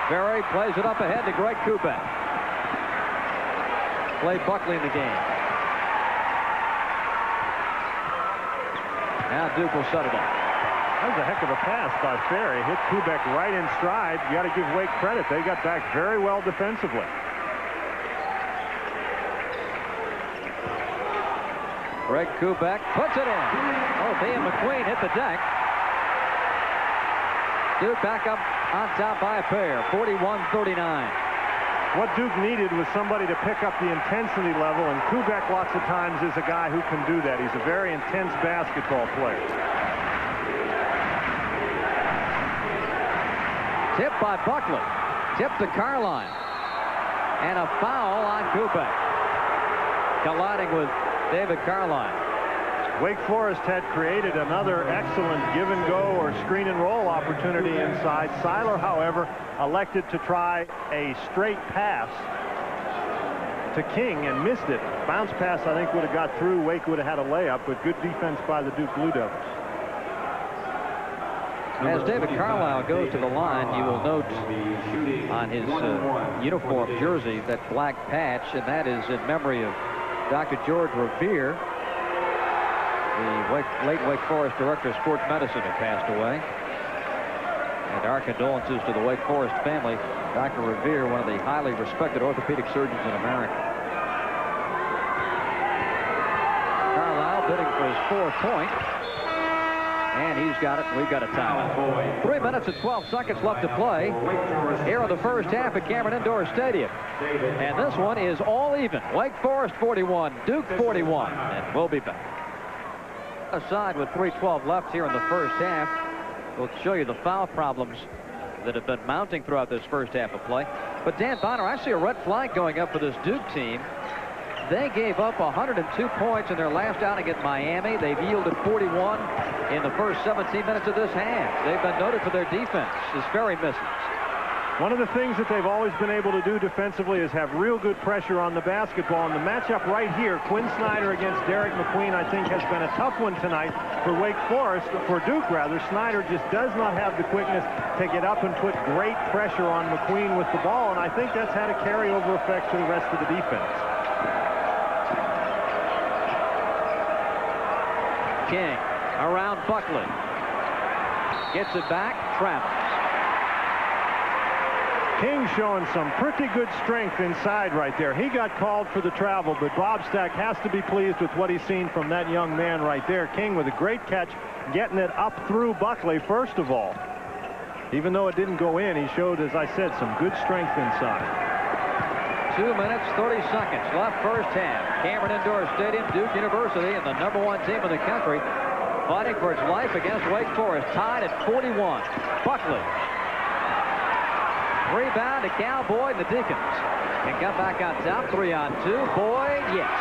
Ferry plays it up ahead to Greg Kubek. Play Buckley in the game. Now Duke will set it up. That was a heck of a pass by Ferry. Hit Kubek right in stride. You got to give Wake credit. They got back very well defensively. Greg Kubek puts it in. Oh, Ian McQueen hit the deck. Duke back up on top by a pair, 41-39. What Duke needed was somebody to pick up the intensity level, and Kubek lots of times is a guy who can do that. He's a very intense basketball player. Tip by Buckley. Tip to Carlisle. And a foul on Kubek. Colliding with David Carlisle. Wake Forest had created another excellent give-and-go or screen-and-roll opportunity inside. Seiler, however, elected to try a straight pass. to King and missed it. Bounce pass, I think, would have got through. Wake would have had a layup, but good defense by the Duke Blue Devils. As David Carlisle goes to the line, you will note on his uniform jersey that black patch, and that is in memory of Dr. George Revere, the late Wake Forest director of sports medicine, who passed away. And our condolences to the Wake Forest family. Dr. Revere, one of the highly respected orthopedic surgeons in America. Carlisle bidding for his 4th point. And he's got it. We've got a timeout. 3 minutes and 12 seconds left to play here in the first half at Cameron Indoor Stadium. And this one is all even. Wake Forest 41, Duke 41. And we'll be back. Aside with 3:12 left here in the first half. We'll show you the foul problems that have been mounting throughout this first half of play. But Dan Bonner, I see a red flag going up for this Duke team. They gave up 102 points in their last outing at Miami. They've yielded 41 in the first 17 minutes of this half. They've been noted for their defense as Ferry misses. One of the things that they've always been able to do defensively is have real good pressure on the basketball. And the matchup right here, Quinn Snyder against Derek McQueen, I think has been a tough one tonight for Wake Forest, for Duke rather. Snyder just does not have the quickness to get up and put great pressure on McQueen with the ball. And I think that's had a carryover effect to the rest of the defense. King around Buckley. Gets it back, travels. King showing some pretty good strength inside right there. He got called for the travel, but Bob Stack has to be pleased with what he's seen from that young man right there. King with a great catch, getting it up through Buckley first of all. Even though it didn't go in, he showed, as I said, some good strength inside. 2 minutes, 30 seconds left first half. Cameron Indoor Stadium, Duke University, and the #1 team in the country, fighting for its life against Wake Forest, tied at 41. Buckley. Rebound to Cal Boyd and the Deacons. And got back on top, 3-on-2. Boyd, yes.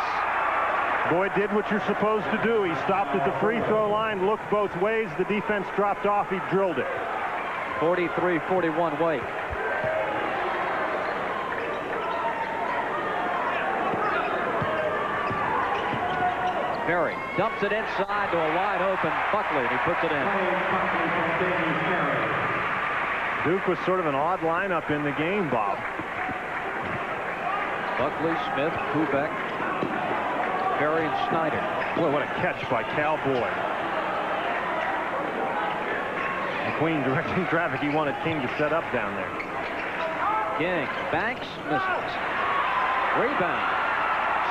Boyd did what you're supposed to do. He stopped at the free throw line, looked both ways. The defense dropped off. He drilled it. 43-41 Wake. Ferry dumps it inside to a wide open Buckley, and he puts it in. Duke was sort of an odd lineup in the game, Bob. Buckley, Smith, Kubek, Ferry, and Snyder. Boy, what a catch by Cal Boyd. McQueen directing traffic. He wanted King to set up down there. King, Banks, misses. Rebound,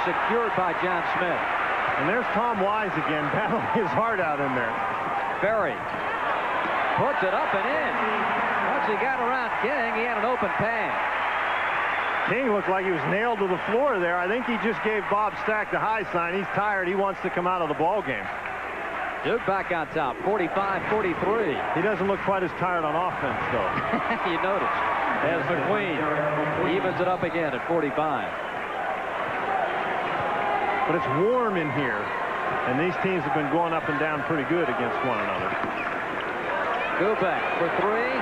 secured by John Smith. And there's Tom Wise again, battling his heart out in there. Ferry puts it up and in. Once he got around King, he had an open pass. King looked like he was nailed to the floor there. I think he just gave Bob Stack the high sign. He's tired. He wants to come out of the ball game. Duke back on top, 45-43. He doesn't look quite as tired on offense, though. You notice, as McQueen evens it up again at 45. But it's warm in here, and these teams have been going up and down pretty good against one another. Kubek for three.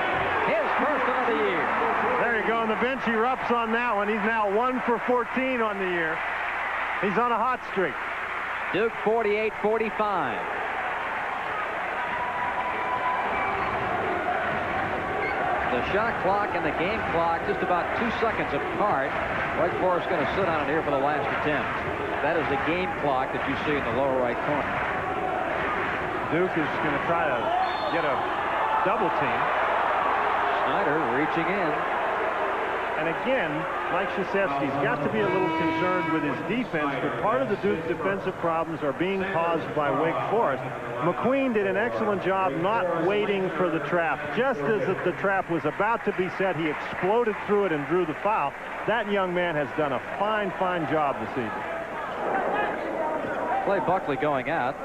His first of the year. There you go, and the bench erupts on that one. He's now 1 for 14 on the year. He's on a hot streak. Duke 48-45. The shot clock and the game clock just about 2 seconds apart. Wake Forest going to sit on it here for the last attempt. That is the game clock that you see in the lower right corner. Duke is going to try to get a double team. Snyder reaching in. And again, Mike Krzyzewski's got to be a little concerned with his defense, but part of the Duke defensive problems are being caused by Wake Forest. McQueen did an excellent job not waiting for the trap. Just as the trap was about to be set, he exploded through it and drew the foul. That young man has done a fine, fine job this evening. Clay Buckley going out.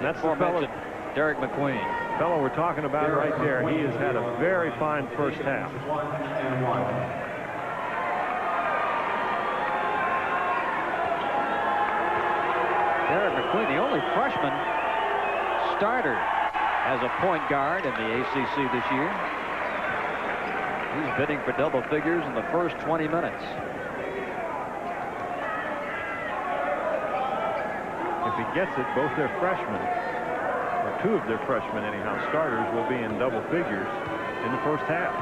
That's the fellow, Derek McQueen. Fellow we're talking about right there. He has had a very fine first half. Derek McQueen, the only freshman starter as a point guard in the ACC this year. He's bidding for double figures in the first 20 minutes. he gets it, both their freshmen, or two of their freshmen anyhow, starters, will be in double figures in the first half.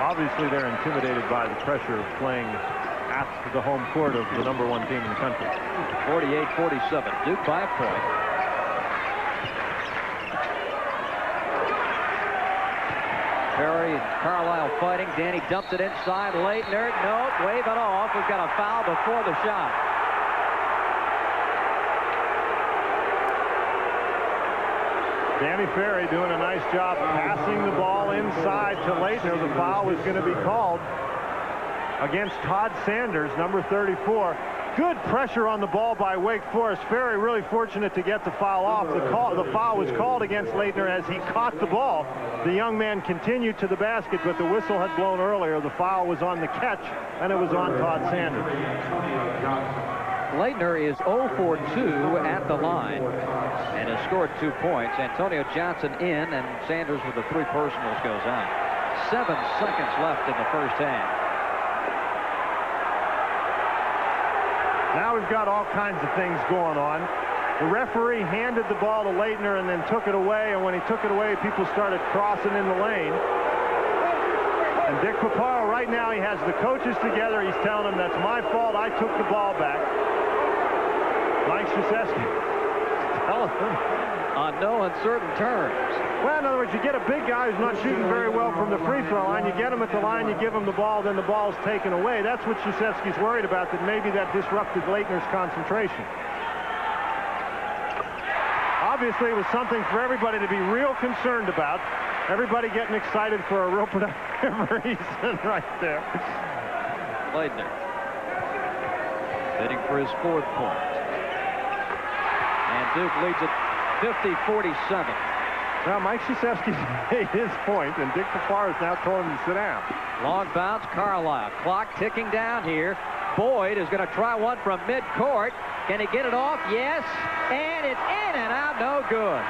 Obviously, they're intimidated by the pressure of playing at the home court of the #1 team in the country. 48-47, Duke by a point. Perry and Carlisle fighting. Danny dumps it inside. Leitner, nope, wave it off. We've got a foul before the shot. Danny Ferry doing a nice job passing the ball inside to Leitner. The foul was going to be called against Todd Sanders, number 34. Good pressure on the ball by Wake Forest. Ferry really fortunate to get the foul off. The foul was called against Leitner as he caught the ball. The young man continued to the basket, but the whistle had blown earlier. The foul was on the catch, and it was on Todd Sanders. Leitner is 0 for 2 at the line and has scored 2 points. Antonio Johnson in, and Sanders with the 3 personals goes out. 7 seconds left in the first half. Now we've got all kinds of things going on. The referee handed the ball to Leitner and then took it away, and when he took it away, people started crossing in the lane. And Dick Paparo, right now, he has the coaches together. He's telling them, that's my fault. I took the ball back. Mike Krzyzewski telling them. On no uncertain terms. Well, in other words, you get a big guy who's not shooting very well from the free throw line. You get him at the line, you give him the ball, then the ball's taken away. That's what Krzyzewski's worried about, that maybe that disrupted Leitner's concentration. Obviously, it was something for everybody to be real concerned about. Everybody getting excited for a real productive reason right there. Leitner hitting for his 4th point. And Duke leads it 50-47. Now, Mike Krzyzewski's made his point, and Dick Paparo has now told him to sit down. Long bounce, Carlisle. Clock ticking down here. Boyd is going to try one from midcourt. Can he get it off? Yes. And it's in and out, no good.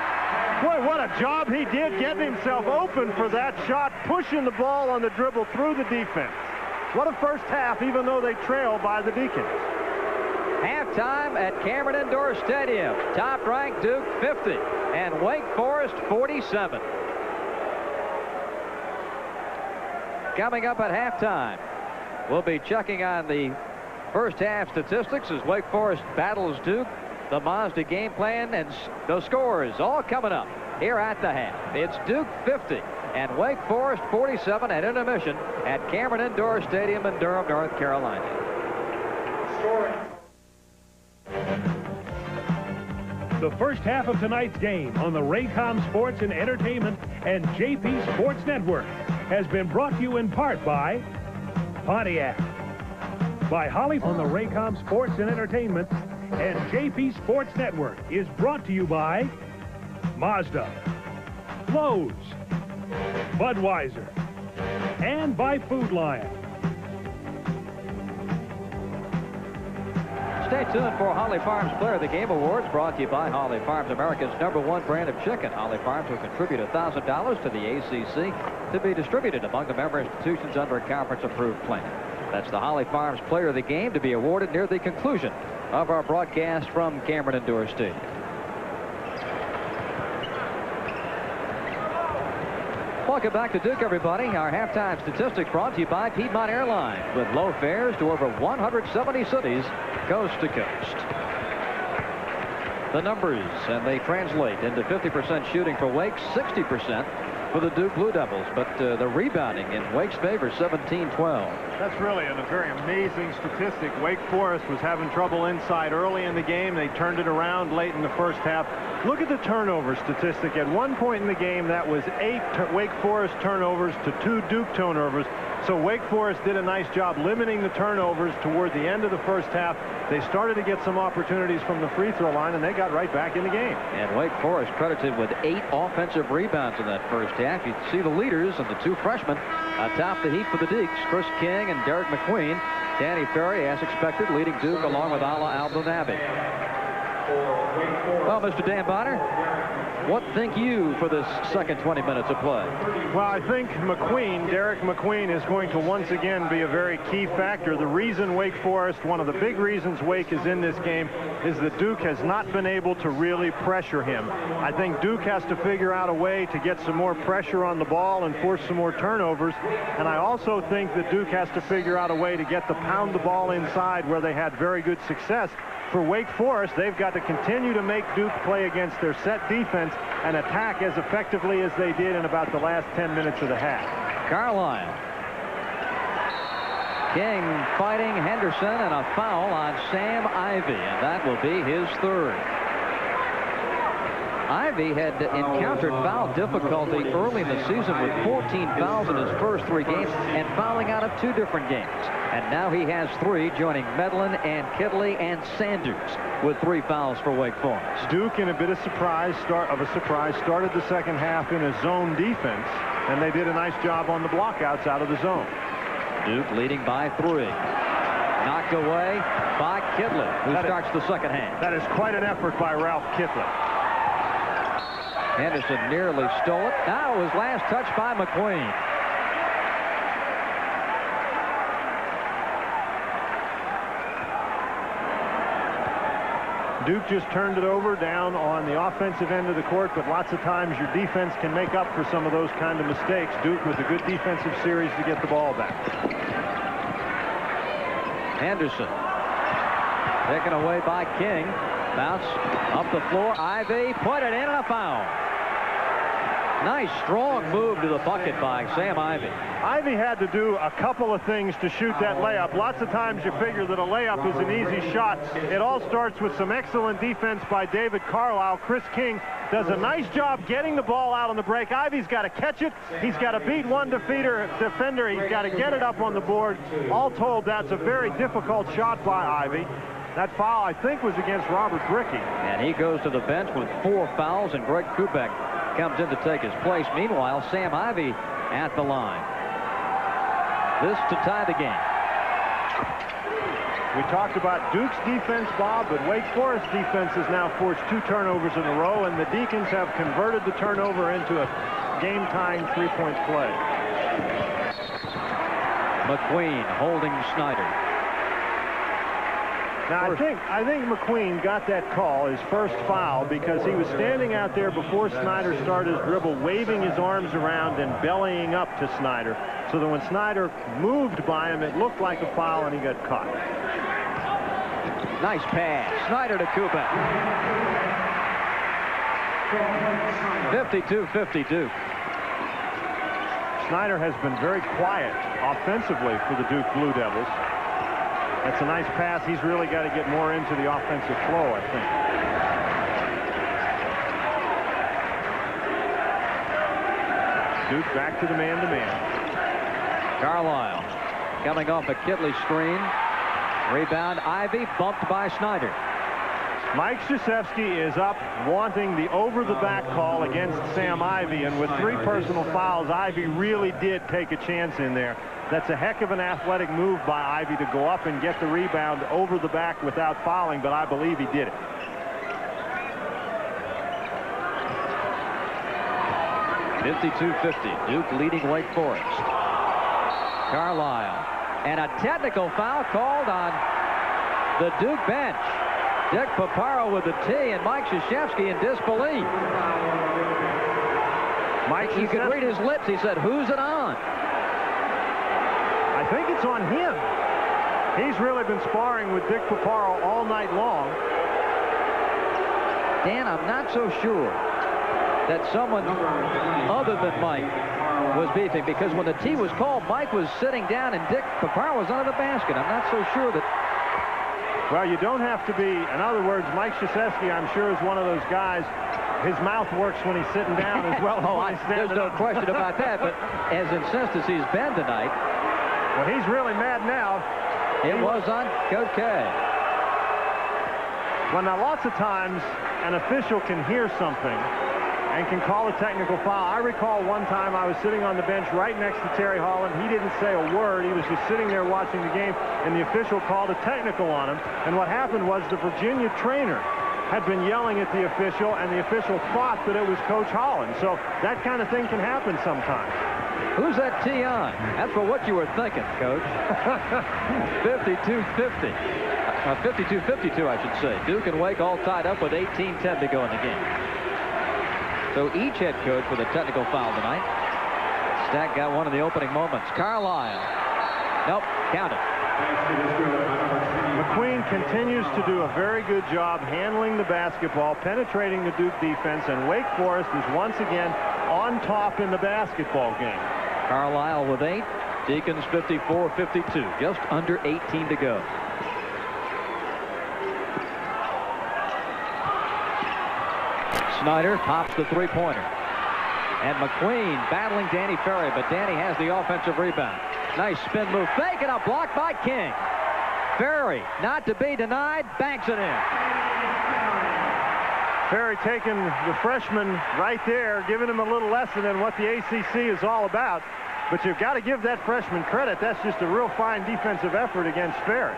Boy, what a job he did getting himself open for that shot, pushing the ball on the dribble through the defense. What a first half, even though they trail by the Deacons. Halftime at Cameron Indoor Stadium. Top-ranked Duke 50 and Wake Forest 47. Coming up at halftime, we'll be checking on the first half statistics as Wake Forest battles Duke, the Mazda game plan, and the scores all coming up here at the half. It's Duke 50 and Wake Forest 47 at intermission at Cameron Indoor Stadium in Durham, North Carolina. The first half of tonight's game on the Raycom Sports and Entertainment and JP Sports Network has been brought to you in part by Pontiac, by Holly on the Raycom Sports and Entertainment and JP Sports Network is brought to you by Mazda, Lowe's, Budweiser, and by Food Lion. Stay tuned for Holly Farms Player of the Game Awards, brought to you by Holly Farms, America's #1 brand of chicken. Holly Farms will contribute $1,000 to the ACC to be distributed among the member institutions under a conference-approved plan. That's the Holly Farms Player of the Game, to be awarded near the conclusion of our broadcast from Cameron Indoor Stadium. Welcome back to Duke, everybody. Our halftime statistics brought to you by Piedmont Airlines, with low fares to over 170 cities, coast to coast. The numbers, and they translate into 50% shooting for Wake, 60% for the Duke Blue Devils, but the rebounding in Wake's favor, 17-12. That's really a very amazing statistic. Wake Forest was having trouble inside early in the game. They turned it around late in the first half. Look at the turnover statistic. At one point in the game, that was 8 Wake Forest turnovers to 2 Duke turnovers. So Wake Forest did a nice job limiting the turnovers toward the end of the first half. They started to get some opportunities from the free throw line, and they got right back in the game. And Wake Forest credited with 8 offensive rebounds in that first half. You see the leaders and the 2 freshmen atop the heap for the Deeks, Chris King and Derek McQueen. Danny Ferry, as expected, leading Duke along with Ala Abdelnaby. Well, Mr. Dan Bonner, What think you for this second 20 minutes of play? Well, I think Derek McQueen is going to once again be a very key factor. The reason Wake Forest, one of the big reasons Wake is in this game, is that Duke has not been able to really pressure him. I think Duke has to figure out a way to get some more pressure on the ball and force some more turnovers. And I also think that Duke has to figure out a way to get to pound the ball inside where they had very good success. For Wake Forest, they've got to continue to make Duke play against their set defense and attack as effectively as they did in about the last 10 minutes of the half. Carlisle. King fighting Henderson, and a foul on Sam Ivey, and that will be his third. Ivey had encountered foul difficulty early in the season with 14 fouls in his first 3 games and fouling out of 2 different games. And now he has 3, joining Medlin and Kidley and Sanders with 3 fouls for Wake Forest. Duke, in a bit of surprise, started the second half in a zone defense, and they did a nice job on the blockouts out of the zone. Duke leading by 3. Knocked away by Kidley, who starts the second half. That is quite an effort by Ralph Kidley. Henderson nearly stole it. Now it was last touched by McQueen. Duke just turned it over down on the offensive end of the court, but lots of times your defense can make up for some of those kind of mistakes. Duke with a good defensive series to get the ball back. Henderson taken away by King. Bounce up the floor. Ivey put it in, and a foul. Nice strong move to the bucket by Sam Ivey. Ivey had to do a couple of things to shoot that layup. Lots of times you figure that a layup is an easy shot. It all starts with some excellent defense by David Carlisle. Chris King does a nice job getting the ball out on the break. Ivey's got to catch it. He's got to beat one defender. He's got to get it up on the board. All told, that's a very difficult shot by Ivey. That foul, I think, was against Robert Brickey. And he goes to the bench with 4 fouls, and Greg Kubek comes in to take his place. Meanwhile, Sam Ivey at the line. This to tie the game. We talked about Duke's defense, Bob, but Wake Forest defense has now forced 2 turnovers in a row, and the Deacons have converted the turnover into a game-tying 3-point play. McQueen holding Snyder. Now, I think McQueen got that call, his first foul, because he was standing out there before Snyder started his dribble, waving his arms around and bellying up to Snyder, so that when Snyder moved by him, it looked like a foul, and he got caught. Nice pass. Snyder to Kubek. 52-52. Snyder has been very quiet offensively for the Duke Blue Devils. That's a nice pass. He's really got to get more into the offensive flow, I think. Duke back to the man-to-man. Carlisle coming off a Kidley screen. Rebound, Ivey, bumped by Snyder. Mike Krzyzewski is up wanting the over-the-back call against Sam Ivey, and with 3 personal fouls, Ivey really did take a chance in there. That's a heck of an athletic move by Ivey to go up and get the rebound over the back without fouling, but I believe he did it. .52-50. Duke leading Wake Forest. Carlisle. And a technical foul called on the Duke bench. Dick Paparo with the T, and Mike Krzyzewski in disbelief. You could read his lips. He said, "Who's it on?" I think it's on him. He's really been sparring with Dick Paparo all night long. Dan, I'm not so sure that someone other than Mike was beefing, because when the T was called, Mike was sitting down and Dick Paparo was under the basket. I'm not so sure that... Well, you don't have to be. In other words, Mike Krzyzewski, I'm sure, is one of those guys. His mouth works when he's sitting down as well. There's no question about that, but as incensed as he's been tonight... Well, he's really mad now. It was on Coach K. Well, now, lots of times, an official can hear something and can call a technical foul. I recall one time I was sitting on the bench right next to Terry Holland. He didn't say a word. He was just sitting there watching the game, and the official called a technical on him. And what happened was the Virginia trainer had been yelling at the official, and the official thought that it was Coach Holland. So that kind of thing can happen sometimes. Who's that tee on? That's for what you were thinking, Coach. 52-50. 52-52, I should say. Duke and Wake all tied up with 18-10 to go in the game. So each head coach with a technical foul tonight. Stack got one in the opening moments. Carlisle. Nope, count it. McQueen continues to do a very good job handling the basketball, penetrating the Duke defense, and Wake Forest is once again on top in the basketball game. Carlisle with 8. Deacons 54-52. Just under 18 to go. Snyder pops the three-pointer. And McQueen battling Danny Ferry, but Danny has the offensive rebound. Nice spin move. Fake and a block by King. Ferry, not to be denied, banks it in. Ferry taking the freshman right there, giving him a little lesson in what the ACC is all about. But you've got to give that freshman credit. That's just a real fine defensive effort against Ferry.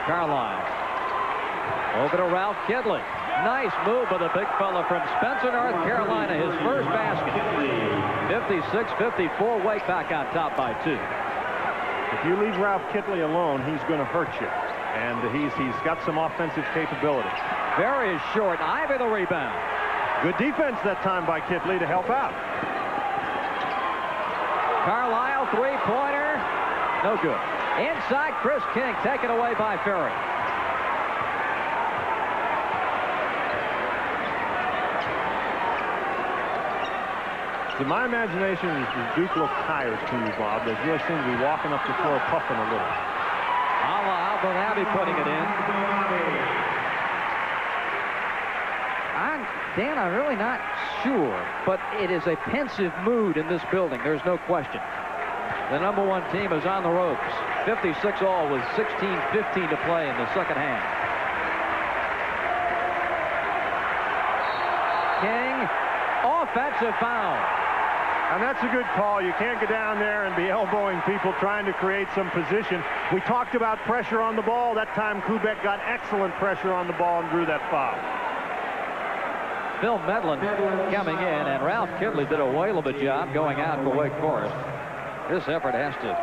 Carlisle. Over to Ralph Kidley. Nice move by the big fella from Spencer, North Carolina. His first basket. 56-54. Wake back on top by 2. If you leave Ralph Kidley alone, he's going to hurt you. And he's got some offensive capability. Very short. Ivy the rebound. Good defense that time by Kidley to help out. Carlisle three-pointer. No good. Inside, Chris King taken away by Ferry. To my imagination, Duke looks tired to you, Bob. They really seem to be walking up the floor puffing a little. Al-Banabi putting it in. Dan, I'm really not sure, but it is a pensive mood in this building. There's no question. The number 1 team is on the ropes. 56 all with 16:15 to play in the second half. King, offensive foul. And that's a good call. You can't go down there and be elbowing people trying to create some position. We talked about pressure on the ball. That time Kubek got excellent pressure on the ball and drew that foul. Phil Medlin coming in, and Ralph Kidley did a whale of a job going out for Wake Forest. This effort has to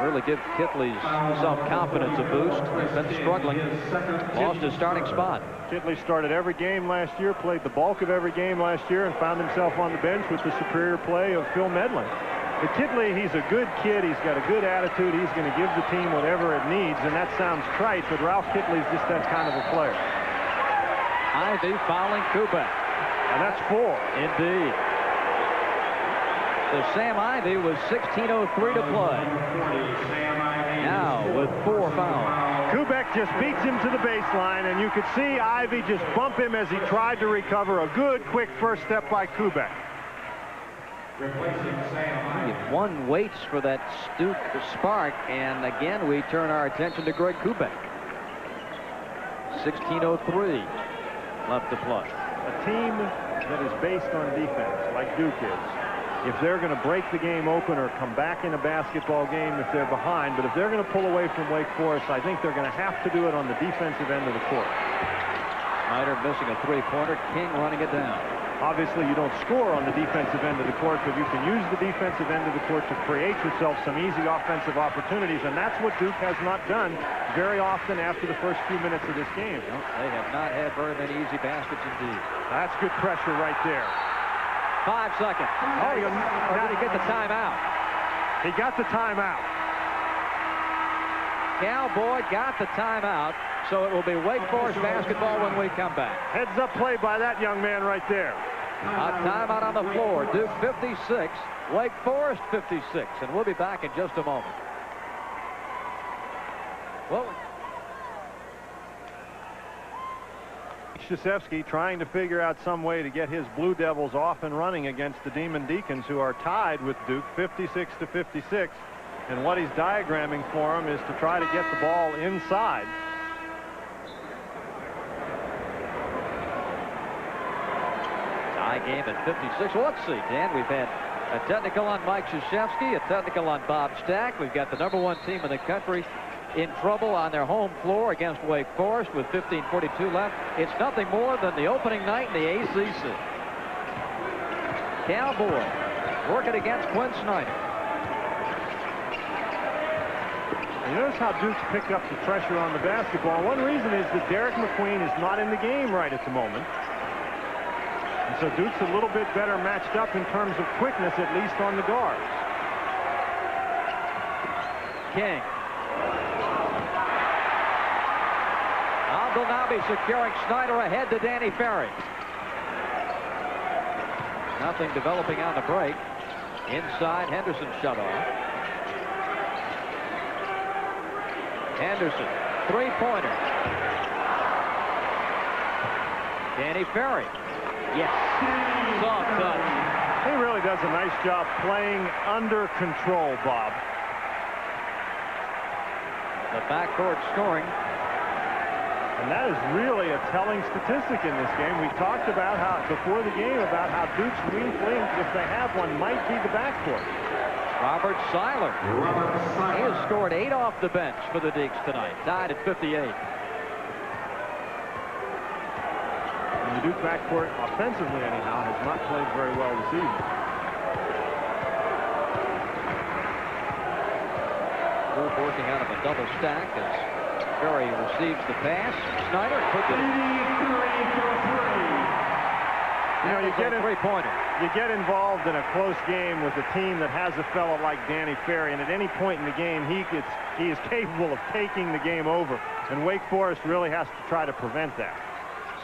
really give Kidley's self-confidence a boost. He's been struggling. Lost his starting spot. Kidley started every game last year, played the bulk of every game last year, and found himself on the bench with the superior play of Phil Medlin. But Kidley, he's a good kid. He's got a good attitude. He's going to give the team whatever it needs, and that sounds trite, but Ralph Kidley's just that kind of a player. Ivy fouling Kubek. And that's 4. Indeed. So Sam Ivy was 16:03 to play. Now with 4 fouls. Kubek just beats him to the baseline, and you could see Ivy just bump him as he tried to recover. A good, quick first step by Kubek. One waits for that spark, and again we turn our attention to Greg Kubek. 16:03 left to play. A team that is based on defense, like Duke is, if they're going to break the game open or come back in a basketball game if they're behind, but if they're going to pull away from Wake Forest, I think they're going to have to do it on the defensive end of the court. Snyder missing a three-pointer. King running it down. Obviously, you don't score on the defensive end of the court, but you can use the defensive end of the court to create yourself some easy offensive opportunities, and that's what Duke has not done very often after the first few minutes of this game. No, they have not had very many easy baskets indeed. That's good pressure right there. 5 seconds. Oh, or did he get the timeout? He got the timeout. Cal Boyd got the timeout, so it will be Wake Forest basketball when we come back. Heads up play by that young man right there. A timeout on the floor. Duke 56, Wake Forest 56, and we'll be back in just a moment. Well, Krzyzewski trying to figure out some way to get his Blue Devils off and running against the Demon Deacons, who are tied with Duke 56-56. And what he's diagramming for him is to try to get the ball inside. Tie game at 56. Well, let's see, Dan. We've had A technical on Mike Krzyzewski, a technical on Bob Stack. We've got the #1 team in the country in trouble on their home floor against Wake Forest with 15:42 left. It's nothing more than the opening night in the ACC. Cowboy working against Quinn Snyder. You notice how Duke's picked up the pressure on the basketball. One reason is that Derek McQueen is not in the game right at the moment. And so Duke's a little bit better matched up in terms of quickness, at least on the guards. King. Abdelnaby securing Snyder ahead to Danny Ferry. Nothing developing on the break. Inside, Henderson shut off. Henderson, three-pointer. Danny Ferry. Yes. Soft touch. He really does a nice job playing under control, Bob. The backcourt scoring. And that is really a telling statistic in this game. We talked about how, before the game, about how Duke's weak link, if they have one, might be the backcourt. Robert Seiler. He has scored 8 off the bench for the Deacons tonight. Tied at 58. And the Duke backcourt, offensively anyhow, has not played very well this evening. Duke working out of a double stack as Ferry receives the pass. Snyder puts it in. You know, three-pointer. You get involved in a close game with a team that has a fellow like Danny Ferry, and at any point in the game, he is capable of taking the game over. And Wake Forest really has to try to prevent that.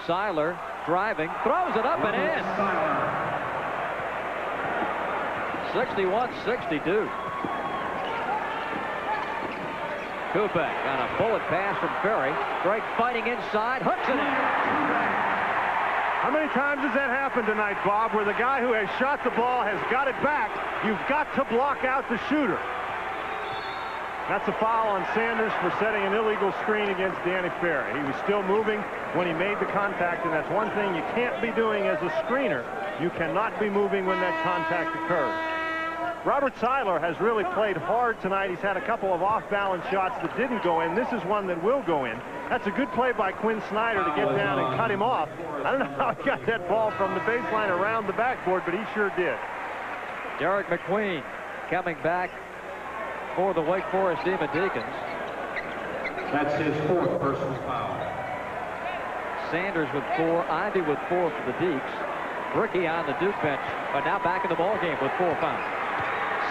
Seiler driving, throws it up and in. 61-62. Kubek on a bullet pass from Ferry. Drake fighting inside, hooks it in. How many times has that happened tonight, Bob, where the guy who has shot the ball has got it back? You've got to block out the shooter. That's a foul on Sanders for setting an illegal screen against Danny Ferry. He was still moving when he made the contact, and that's one thing you can't be doing as a screener. You cannot be moving when that contact occurs. Robert Seiler has really played hard tonight. He's had a couple of off-balance shots that didn't go in. This is one that will go in. That's a good play by Quinn Snyder to get down and cut him off. I don't know how he got that ball from the baseline around the backboard, but he sure did. Derek McQueen coming back for the Wake Forest Demon Deacons. That's his 4th personal foul. Sanders with 4, Ivy with 4 for the Deeks. Bricky on the Duke bench, but now back in the ball game with 4 fouls.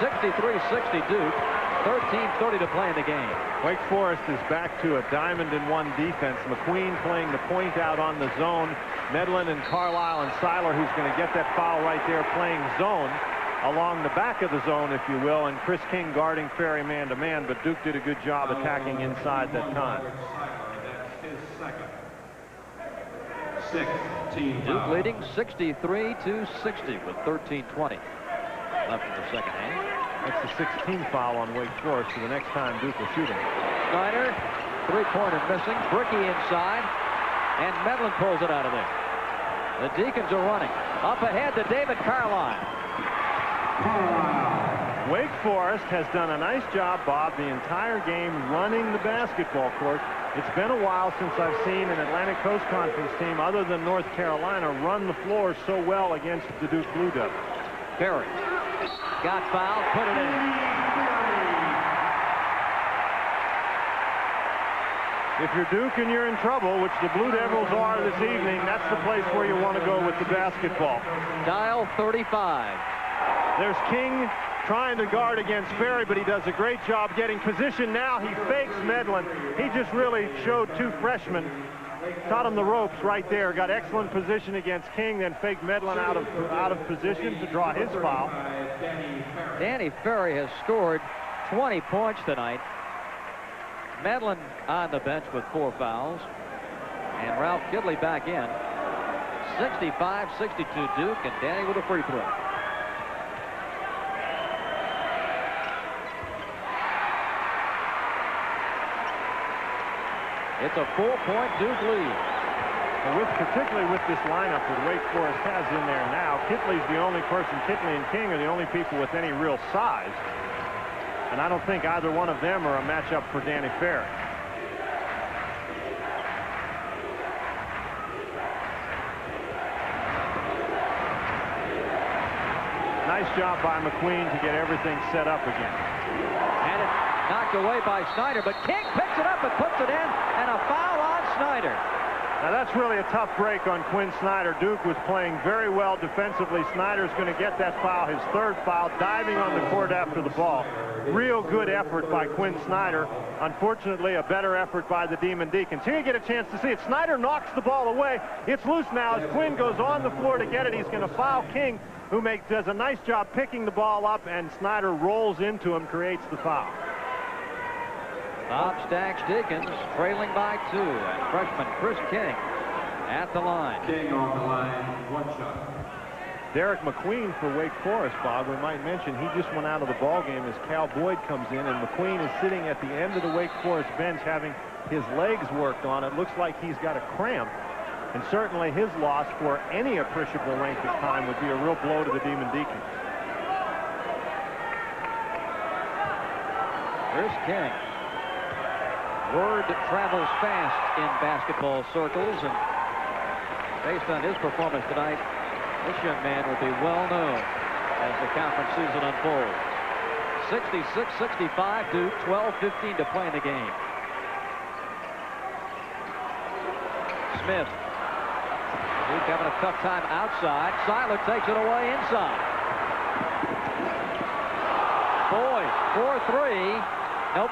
63-60 Duke. 13:30 to play in the game. Wake Forest is back to a diamond-in-one defense. McQueen playing the point out on the zone. Medlin and Carlisle and Seiler, who's going to get that foul right there, playing zone along the back of the zone, if you will, and Chris King guarding Ferry man-to-man, but Duke did a good job attacking inside that time. That's his 2nd. 16 Duke leading 63-60 with 13:20 left in the second half. That's the 16th foul on Wake Forest, so the next time Duke will shoot him. Snyder, three-pointer missing. Bricky inside, and Medlin pulls it out of there. The Deacons are running. Up ahead to David Carlisle. Wake Forest has done a nice job, Bob, the entire game running the basketball court. It's been a while since I've seen an Atlantic Coast Conference team other than North Carolina run the floor so well against the Duke Blue Devils. Ferry got fouled, put it in. If you're Duke and you're in trouble, which the Blue Devils are this evening, that's the place where you want to go with the basketball. Dial 35. There's King trying to guard against Ferry, but he does a great job getting position now. He fakes Medlin. He just really showed 2 freshmen, taught him the ropes right there. Got excellent position against King, then faked Medlin out of position to draw his foul. Danny Ferry has scored 20 points tonight. Medlin on the bench with 4 fouls. And Ralph Kidley back in. 65-62 Duke, and Danny with a free throw. It's a 4-point Duke lead. Particularly with this lineup that Wake Forest has in there now, Kitley's the only person, Kitley and King are the only people with any real size. And I don't think either one of them are a matchup for Danny Ferry. Nice job by McQueen to get everything set up again. And it knocked away by Snyder, but King picks it up and puts it in, and a foul on Snyder. Now that's really a tough break on Quinn Snyder. Duke was playing very well defensively. Snyder's going to get that foul, his third foul, diving on the court after the ball. Real good effort by Quinn Snyder. Unfortunately, a better effort by the Demon Deacons. Here you get a chance to see it. Snyder knocks the ball away. It's loose now as Quinn goes on the floor to get it. He's going to foul King, who does a nice job picking the ball up, and Snyder rolls into him, creates the foul. Bob Stack's Deacons trailing by 2, and freshman Chris King at the line. King on the line, 1 shot. Derek McQueen for Wake Forest, Bob. We might mention he just went out of the ball game as Cal Boyd comes in, and McQueen is sitting at the end of the Wake Forest bench having his legs worked on. It looks like he's got a cramp, and certainly his loss for any appreciable length of time would be a real blow to the Demon Deacons. Chris King. Word travels fast in basketball circles, and based on his performance tonight, this young man will be well known as the conference season unfolds. 66-65 Duke, 12:15 to play in the game. Smith. Duke having a tough time outside. Seiler takes it away inside. Boyd, 4-3. Nope.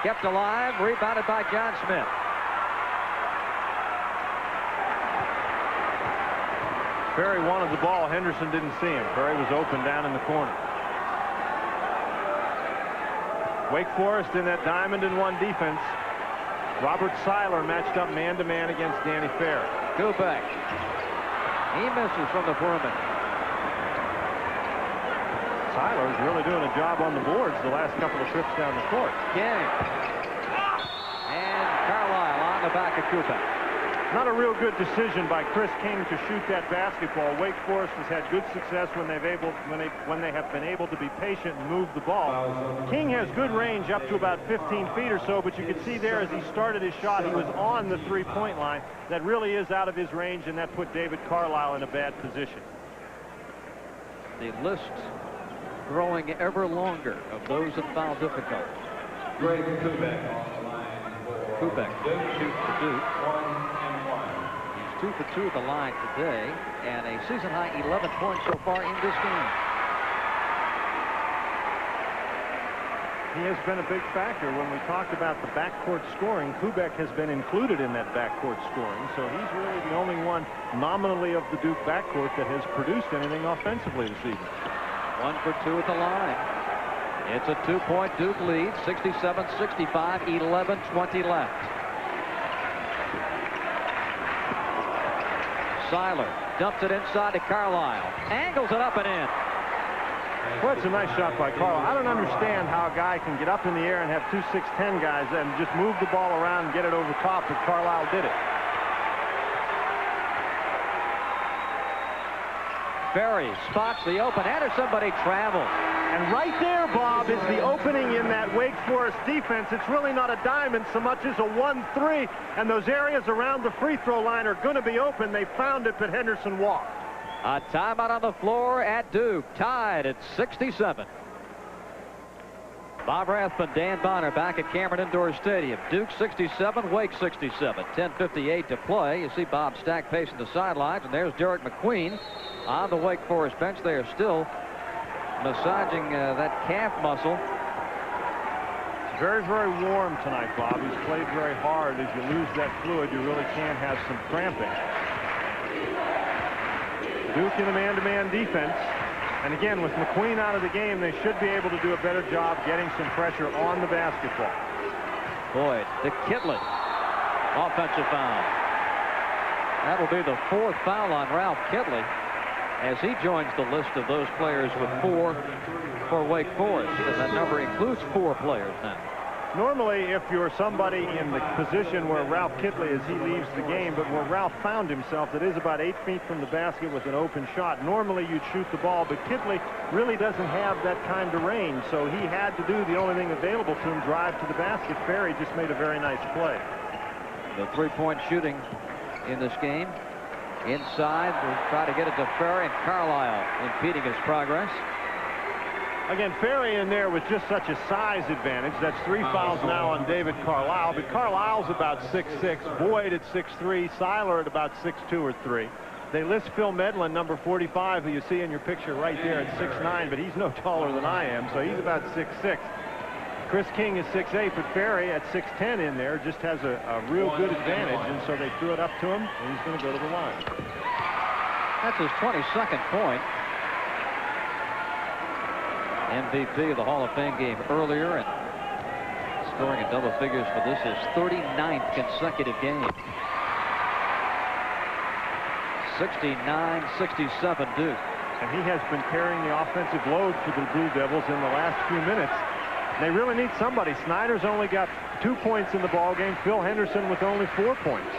Kept alive, rebounded by John Smith. Ferry wanted the ball. Henderson didn't see him. Ferry was open down in the corner. Wake Forest in that diamond-and-one defense. Robert Seiler matched up man-to-man against Danny Ferry. Kubek. He misses from the perimeter. Seiler's really doing a job on the boards the last couple of trips down the court. King. And Carlisle on the back of Kubek. Not a real good decision by Chris King to shoot that basketball. Wake Forest has had good success when they have been able to be patient and move the ball. King has good range up to about 15 feet or so, but you can see there as he started his shot, he was on the three-point line. That really is out of his range, and that put David Carlisle in a bad position. The list growing ever longer of those in foul difficulty. Greg Kubek on the line for Kubek shoots for Duke. 2 for 2 at the line today, and a season-high 11 points so far in this game. He has been a big factor. When we talked about the backcourt scoring, Kubek has been included in that backcourt scoring, so he's really the only one nominally of the Duke backcourt that has produced anything offensively this evening. 1 for 2 at the line. It's a 2-point Duke lead, 67-65, 11:20 left. Seiler dumps it inside to Carlisle. Angles it up and in. Well, it's a nice shot by Carlisle. I don't understand how a guy can get up in the air and have 2 6'10" guys and just move the ball around and get it over top, but Carlisle did it. Ferry spots the open Anderson, but he travels. And right there, Bob, is the opening in that Wake Forest defense. It's really not a diamond so much as a 1-3, and those areas around the free throw line are going to be open. They found it, but Henderson walked. A timeout on the floor at Duke, tied at 67. Bob Rathbun, Dan Bonner back at Cameron Indoor Stadium. Duke 67, Wake 67. 10:58 to play. You see Bob Stack pacing the sidelines, and there's Derek McQueen on the Wake Forest bench. They are still massaging that calf muscle. It's very, very warm tonight, Bob. He's played very hard. As you lose that fluid, you really can have some cramping. Duke in a man-to-man defense. And again, with McQueen out of the game, they should be able to do a better job getting some pressure on the basketball. Boyd to Kitley. Offensive foul. That will be the 4th foul on Ralph Kitley, as he joins the list of those players with 4 for Wake Forest. And that number includes 4 players now. Normally, if you're somebody in the position where Ralph Kitley is, he leaves the game, but where Ralph found himself, that is about 8 feet from the basket with an open shot. Normally, you'd shoot the ball, but Kitley really doesn't have that kind of range, so he had to do the only thing available to him, drive to the basket. Ferry just made a very nice play. The three-point shooting in this game. Inside, we'll try to get it to Ferry, and Carlisle impeding his progress. Again, Ferry in there with just such a size advantage. That's 3 fouls now on David Carlisle, but Carlisle's about 6'6", Boyd at 6'3", Seiler at about 6'2" or 3. They list Phil Medlin, number 45, who you see in your picture right there at 6'9", but he's no taller than I am, so he's about 6'6". Chris King is 6'8", but Ferry at 6'10" in there just has a real good advantage, and so they threw it up to him, and he's going to go to the line. That's his 22nd point. MVP of the Hall of Fame game earlier, and scoring in double figures for this is 39th consecutive game. 69-67 Duke. And he has been carrying the offensive load for the Blue Devils in the last few minutes. They really need somebody. Snyder's only got 2 points in the ball game. Phil Henderson with only 4 points.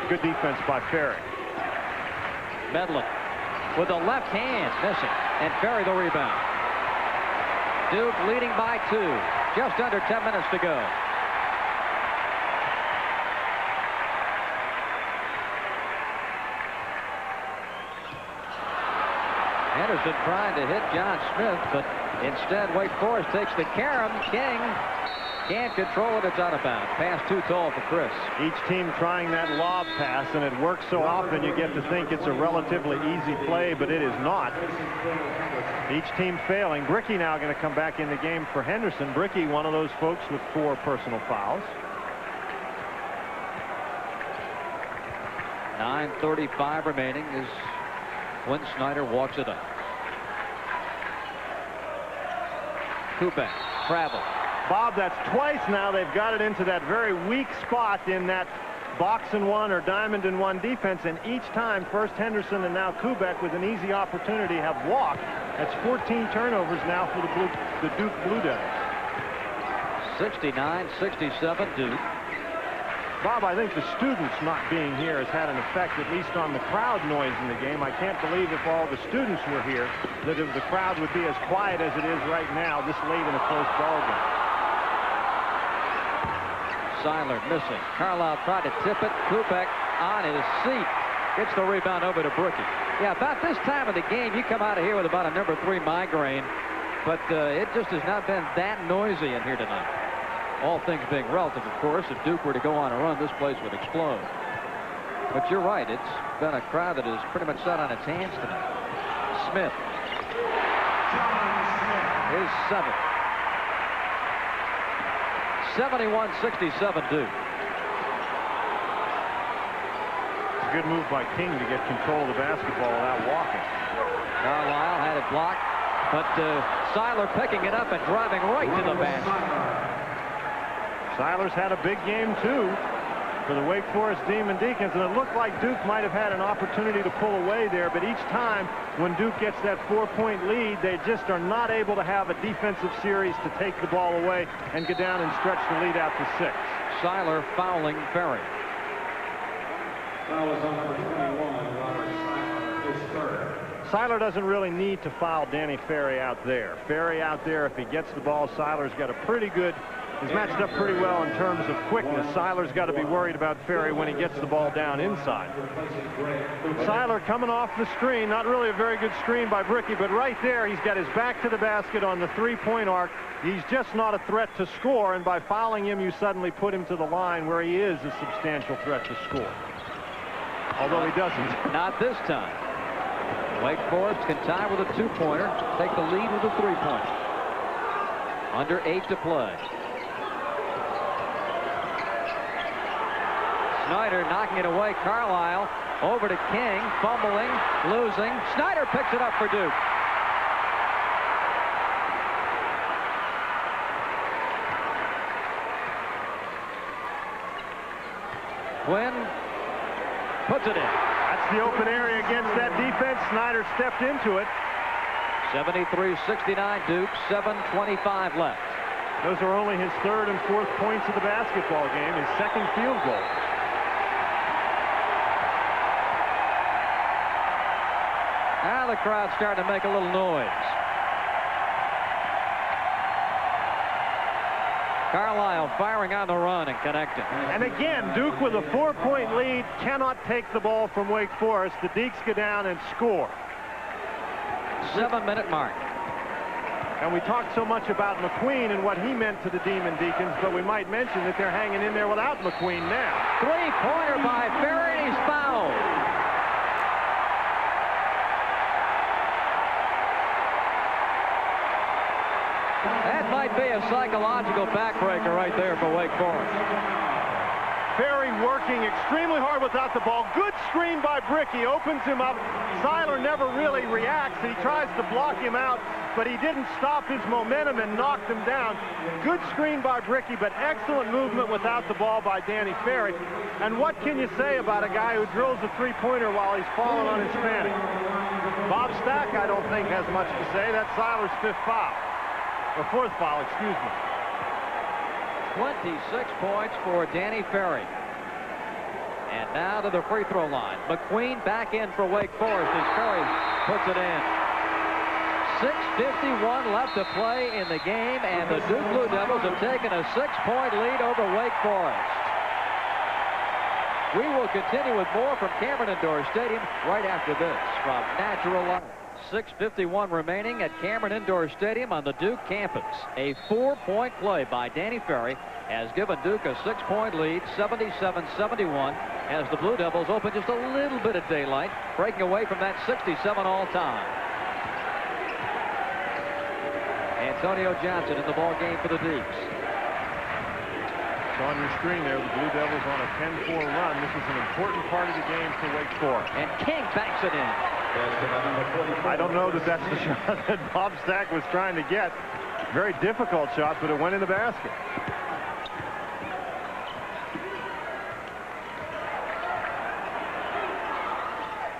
Good defense by Ferry. Medlin with the left hand, missing, and Ferry the rebound. Duke leading by 2. Just under 10 minutes to go. Henderson trying to hit John Smith, but instead Wake Forest takes the carom. King can't control it. It's out of bounds. Pass too tall for Chris. Each team trying that lob pass, and it works so often you get to think it's a relatively easy play, but it is not. Each team failing. Bricky now going to come back in the game for Henderson. Bricky, one of those folks with 4 personal fouls. 9:35 remaining as when Snyder walks it up. Kubek, travel. Bob, that's twice now they've got it into that very weak spot in that box and one or diamond and one defense, and each time first Henderson and now Kubek with an easy opportunity have walked. That's 14 turnovers now for the Duke Blue Devils. 69-67 Duke. Bob, I think the students not being here has had an effect, at least on the crowd noise in the game. I can't believe if all the students were here that the crowd would be as quiet as it is right now this late in a close ball game. Seiler missing. Carlisle tried to tip it. Kubek on his seat. Gets the rebound over to Brookie. Yeah, about this time of the game, you come out of here with about a number 3 migraine, but it just has not been that noisy in here tonight. All things being relative, of course. If Duke were to go on a run, this place would explode. But you're right. It's been a crowd that has pretty much sat on its hands tonight. Smith. His 7th. 71-67 Duke. It's a good move by King to get control of the basketball without walking. Carlisle had it blocked, but Seiler picking it up and driving right to the basket. Seiler's had a big game, too, for the Wake Forest Demon Deacons, and it looked like Duke might have had an opportunity to pull away there, but each time when Duke gets that 4-point lead, they just are not able to have a defensive series to take the ball away and get down and stretch the lead out to 6. Seiler fouling Ferry. Foul is on number 21, Robert Seiler, his 3rd. Seiler doesn't really need to foul Danny Ferry out there. Ferry out there, if he gets the ball, Seiler's got a pretty good... He's matched up pretty well in terms of quickness. Seiler's got to be worried about Ferry when he gets the ball down inside. Seiler coming off the screen. Not really a very good screen by Bricky, but right there he's got his back to the basket on the 3-point arc. He's just not a threat to score, and by fouling him, you suddenly put him to the line where he is a substantial threat to score. Although he doesn't. Not this time. Wake Forest can tie with a 2-pointer, take the lead with a 3-pointer. Under 8 to play. Snyder knocking it away. Carlisle over to King, fumbling, losing. Snyder picks it up for Duke. Quinn puts it in. That's the open area against that defense. Snyder stepped into it. 73-69 Duke, 7:25 left. Those are only his third and fourth points of the basketball game, his second field goal. Now the crowd's starting to make a little noise. Carlisle firing on the run and connecting. And again, Duke with a 4-point lead cannot take the ball from Wake Forest. The Deacs go down and score. 7-minute mark. And we talked so much about McQueen and what he meant to the Demon Deacons, but we might mention that they're hanging in there without McQueen now. Three-pointer by Ferry, and he's fouled. That might be a psychological backbreaker right there for Wake Forest. Ferry working extremely hard without the ball. Good screen by Bricky, opens him up. Seiler never really reacts. He tries to block him out, but he didn't stop his momentum and knocked him down. Good screen by Bricky, but excellent movement without the ball by Danny Ferry. And what can you say about a guy who drills a three-pointer while he's falling on his panic? Bob Stack, I don't think, has much to say. That's Seiler's fifth foul. Or fourth foul, excuse me. 26 points for Danny Ferry. And now to the free throw line. McQueen back in for Wake Forest as Ferry puts it in. 6:51 left to play in the game, and the Duke Blue Devils have taken a 6-point lead over Wake Forest. We will continue with more from Cameron Indoor Stadium right after this from Natural Light. 6:51 remaining at Cameron Indoor Stadium on the Duke campus. A 4-point play by Danny Ferry has given Duke a 6-point lead, 77-71, as the Blue Devils open just a little bit of daylight, breaking away from that 67 all-time. Antonio Johnson in the ball game for the Deacs. So on your screen there, the Blue Devils on a 10-4 run. This is an important part of the game for Wake Forest. And King banks it in. I don't know that that's the shot that Bob Stack was trying to get. Very difficult shot, but it went in the basket.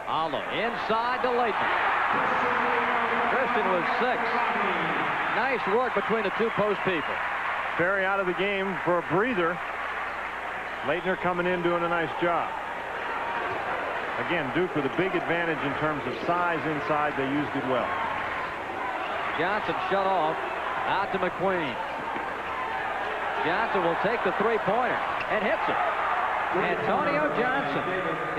Allo inside to Leighton. Christian with 6. Nice work between the two post people. Ferry out of the game for a breather. Leitner coming in doing a nice job. Again, Duke with a big advantage in terms of size inside. They used it well. Johnson shut off. Out to McQueen. Johnson will take the three-pointer and hits it. Antonio Johnson,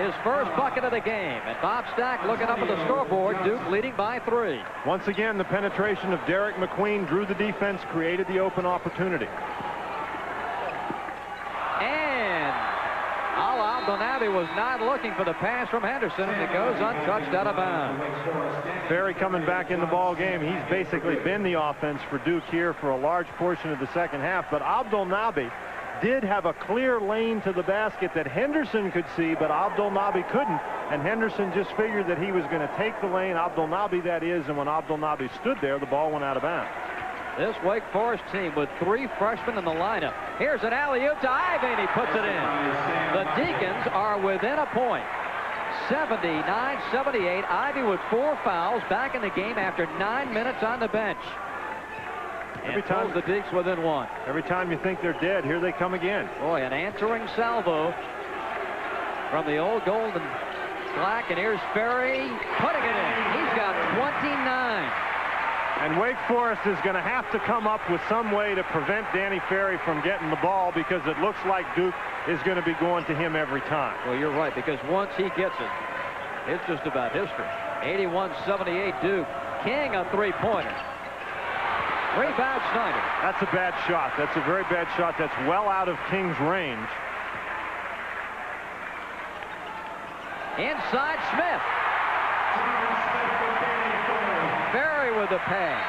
his first bucket of the game. And Bob Stack looking up at the scoreboard. Duke leading by 3. Once again, the penetration of Derek McQueen drew the defense, created the open opportunity. And Al-Abdelnaby was not looking for the pass from Henderson, and it goes untouched out of bounds. Ferry coming back in the ball game. He's basically been the offense for Duke here for a large portion of the second half, but Abdelnaby did have a clear lane to the basket that Henderson could see, but Abdelnaby couldn't, and Henderson just figured that he was going to take the lane, Abdelnaby that is, and when Abdelnaby stood there, the ball went out of bounds. This Wake Forest team with 3 freshmen in the lineup. Here's an alley-oop to Ivy, and he puts it in. The Deacons are within a point. 79-78. Ivy with 4 fouls, back in the game after 9 minutes on the bench. Every time the Deacs within 1. Every time you think they're dead, here they come again. Boy, an answering salvo from the old Golden Black, and here's Ferry putting it in. He's got 29. And Wake Forest is going to have to come up with some way to prevent Danny Ferry from getting the ball, because it looks like Duke is going to be going to him every time. Well, you're right, because once he gets it, it's just about history. 81-78 Duke. King a three-pointer. Rebound Snyder. That's a bad shot. That's a very bad shot. That's well out of King's range. Inside Smith. Ferry with the pass.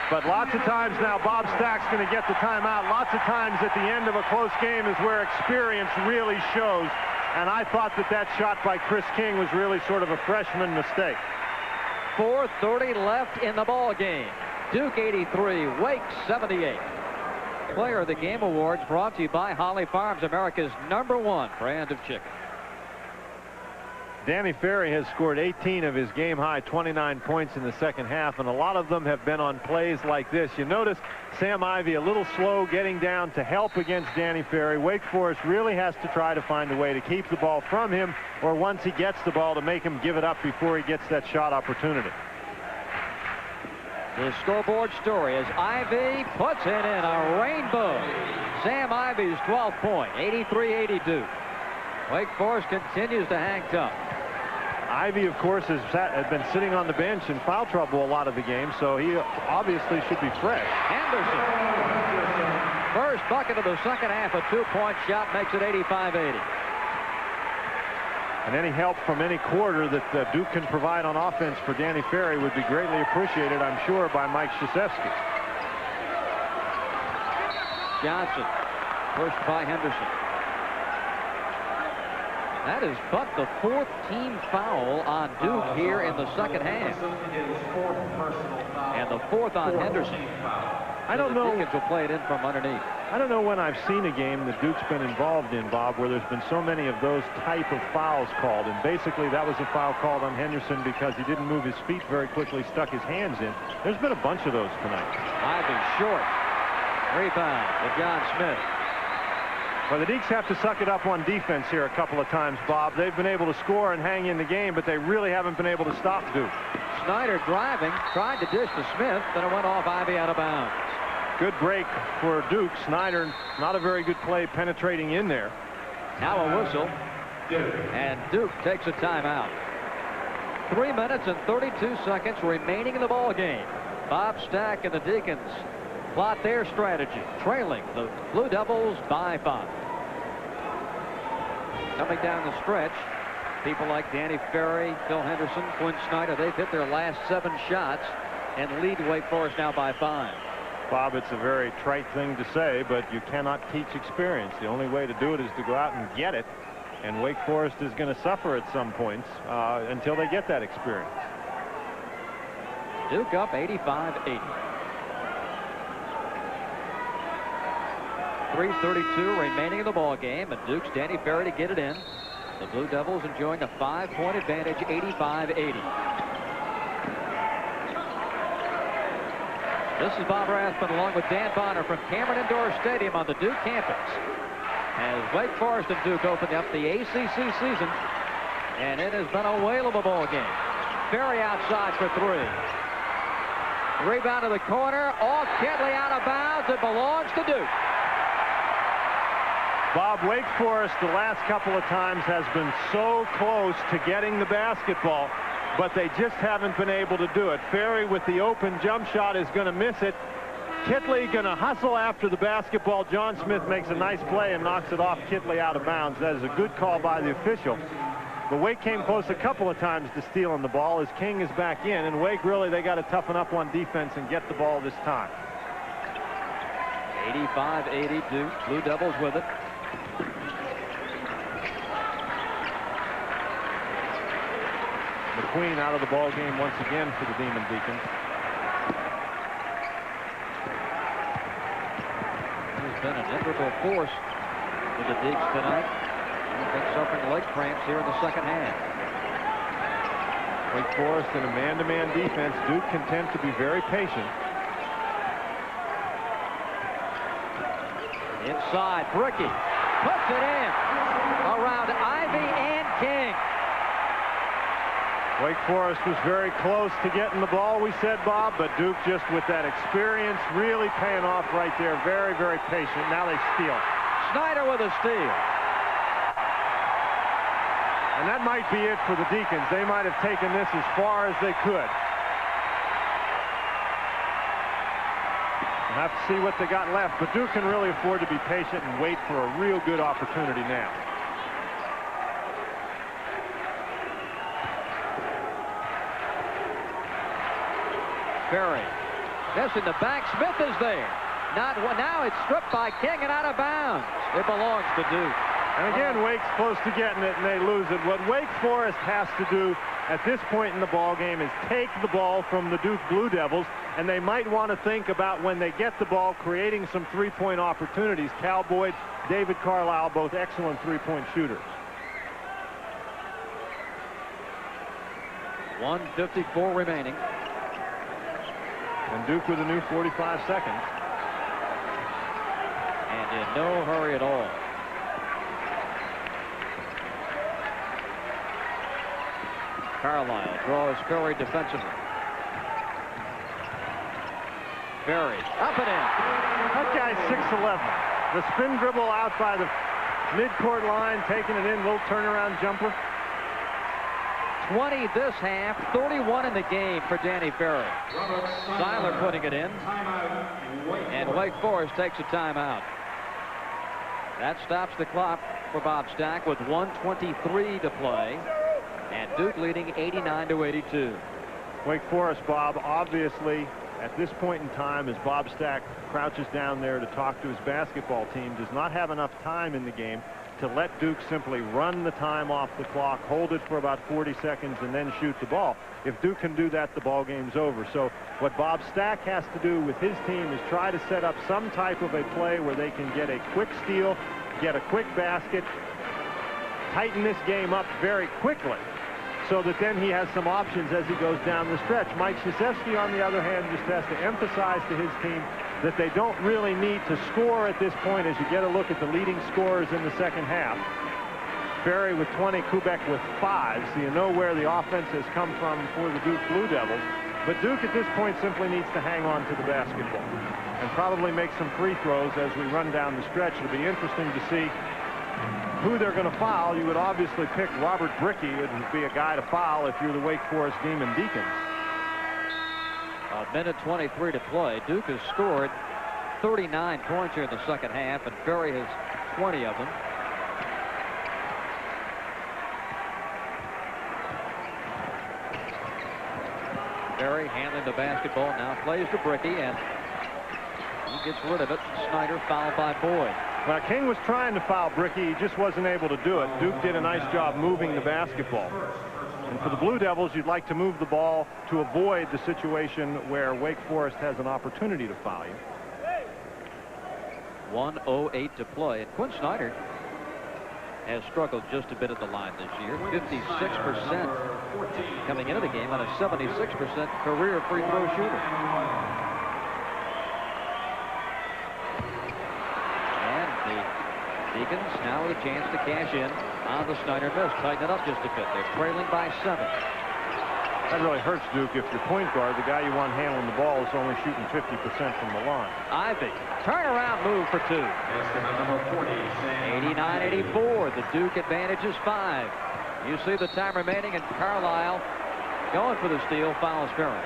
But lots of times now Bob Stack's going to get the timeout. Lots of times at the end of a close game is where experience really shows. And I thought that that shot by Chris King was really sort of a freshman mistake. 4:30 left in the ball game. Duke 83, Wake 78. Player of the Game Awards brought to you by Holly Farms, America's #1 brand of chicken. Danny Ferry has scored 18 of his game-high 29 points in the second half, and a lot of them have been on plays like this. You notice Sam Ivey a little slow getting down to help against Danny Ferry. Wake Forest really has to try to find a way to keep the ball from him, or once he gets the ball, to make him give it up before he gets that shot opportunity. The scoreboard story as Ivey puts it in a rainbow. Sam Ivey's 12th point, 83-82. Wake Forest continues to hang tough. Ivey, of course, has been sitting on the bench in foul trouble a lot of the game, so he obviously should be fresh. Anderson. First bucket of the second half, a 2-point shot makes it 85-80. And any help from any quarter that Duke can provide on offense for Danny Ferry would be greatly appreciated, I'm sure, by Mike Krzyzewski. Johnson, pushed by Henderson. That is but the 4th team foul on Duke here in the second half. And the 4th on Henderson. I don't know. The Deacons will play it in from underneath. I don't know when I've seen a game that Duke's been involved in, Bob, where there's been so many of those type of fouls called. And basically that was a foul called on Henderson because he didn't move his feet very quickly, stuck his hands in. There's been a bunch of those tonight. Ivey short. Rebound to John Smith. Well, the Deacs have to suck it up on defense here a couple of times, Bob. They've been able to score and hang in the game, but they really haven't been able to stop Duke. Snyder driving, tried to dish to Smith, then it went off Ivey out of bounds. Good break for Duke. Snyder, not a very good play penetrating in there. Now a whistle, and Duke takes a timeout. 3 minutes and 32 seconds remaining in the ball game. Bob Stack and the Deacons plot their strategy, trailing the Blue Devils by 5. Coming down the stretch, people like Danny Ferry, Phil Henderson, Quinn Snyder, they've hit their last 7 shots and lead Wake Forest now by 5. Bob, it's a very trite thing to say, but you cannot teach experience. The only way to do it is to go out and get it, and Wake Forest is going to suffer at some points until they get that experience. Duke up 85-80. 3:32 remaining in the ball game, and Duke's Danny Ferry to get it in. The Blue Devils enjoying a 5-point advantage, 85-80. This is Bob Rathman along with Dan Bonner from Cameron Indoor Stadium on the Duke campus as Wake Forest and Duke open up the ACC season, and it has been a whale of a ball game. Ferry outside for 3. Rebound to the corner, off Kedley, out of bounds. It belongs to Duke. Bob, Wake Forest the last couple of times has been so close to getting the basketball, but they just haven't been able to do it. Ferry with the open jump shot is going to miss it. Kitley going to hustle after the basketball. John Smith makes a nice play and knocks it off Kitley out of bounds. That is a good call by the official. But Wake came close a couple of times to stealing the ball as King is back in, and Wake really, they got to toughen up on defense and get the ball this time. 85-80 Duke. Blue Devils with it. McQueen out of the ball game once again for the Demon Deacons. He's been an integral force for the Deacs tonight. He's been suffering leg cramps here in the second half. Wake Forest in a man-to-man defense. Duke content to be very patient. Inside, Bricky puts it in around Ivey and King. Wake Forest was very close to getting the ball, we said, Bob, but Duke just with that experience really paying off right there. Very, very patient. Now they steal. Snyder with a steal. And that might be it for the Deacons. They might have taken this as far as they could. We'll have to see what they got left, but Duke can really afford to be patient and wait for a real good opportunity now. Ferry missing the back. Smith is there. Now it's stripped by King and out of bounds. It belongs to Duke. And again, Wake's close to getting it, and they lose it. What Wake Forest has to do at this point in the ball game is take the ball from the Duke Blue Devils, and they might want to think about when they get the ball, creating some three-point opportunities. Cal Boyd, David Carlisle, both excellent three-point shooters. 1:54 remaining. And Duke with a new 45 seconds. And in no hurry at all. Carlisle draws Ferry defensively. Ferry up and in. That guy's 6'11". The spin dribble out by the midcourt line, taking it in, little turnaround jumper. 20 this half, 31 in the game for Danny Ferry. Seiler putting it in. And Wake Forest takes a timeout. That stops the clock for Bob Stack with 1:23 to play. And Duke leading 89-82. Wake Forest, Bob, obviously at this point in time, as Bob Stack crouches down there to talk to his basketball team, does not have enough time in the game to let Duke simply run the time off the clock, hold it for about 40 seconds, and then shoot the ball. If Duke can do that, the ball game's over. So what Bob Stack has to do with his team is try to set up some type of a play where they can get a quick steal, get a quick basket, tighten this game up very quickly, so that then he has some options as he goes down the stretch. Mike Krzyzewski, on the other hand, just has to emphasize to his team that they don't really need to score at this point as you get a look at the leading scorers in the second half. Ferry with 20, Kubek with 5, so you know where the offense has come from for the Duke Blue Devils. But Duke at this point simply needs to hang on to the basketball and probably make some free throws as we run down the stretch. It'll be interesting to see who they're going to foul. You would obviously pick Robert Brickey. It would be a guy to foul if you're the Wake Forest Demon Deacons. A minute 23 to play. Duke has scored 39 points here in the second half, and Ferry has 20 of them. Ferry handling the basketball, now plays to Brickey, and he gets rid of it. Snyder fouled by Boyd. Now, King was trying to foul Brickey. He just wasn't able to do it. Duke did a nice job moving the basketball. And for the Blue Devils, you'd like to move the ball to avoid the situation where Wake Forest has an opportunity to foul you. 1:08 to play. And Quinn Snyder has struggled just a bit at the line this year. 56% coming into the game on a 76% career free throw shooter. Deacons now with a chance to cash in on the Snyder miss. Tighten it up just a bit. They're trailing by 7. That really hurts Duke if your point guard, the guy you want handling the ball, is only shooting 50% from the line. Ivy, turnaround move for 2. 89-84. The Duke advantage is 5. You see the time remaining, and Carlisle going for the steal, fouls Ferry.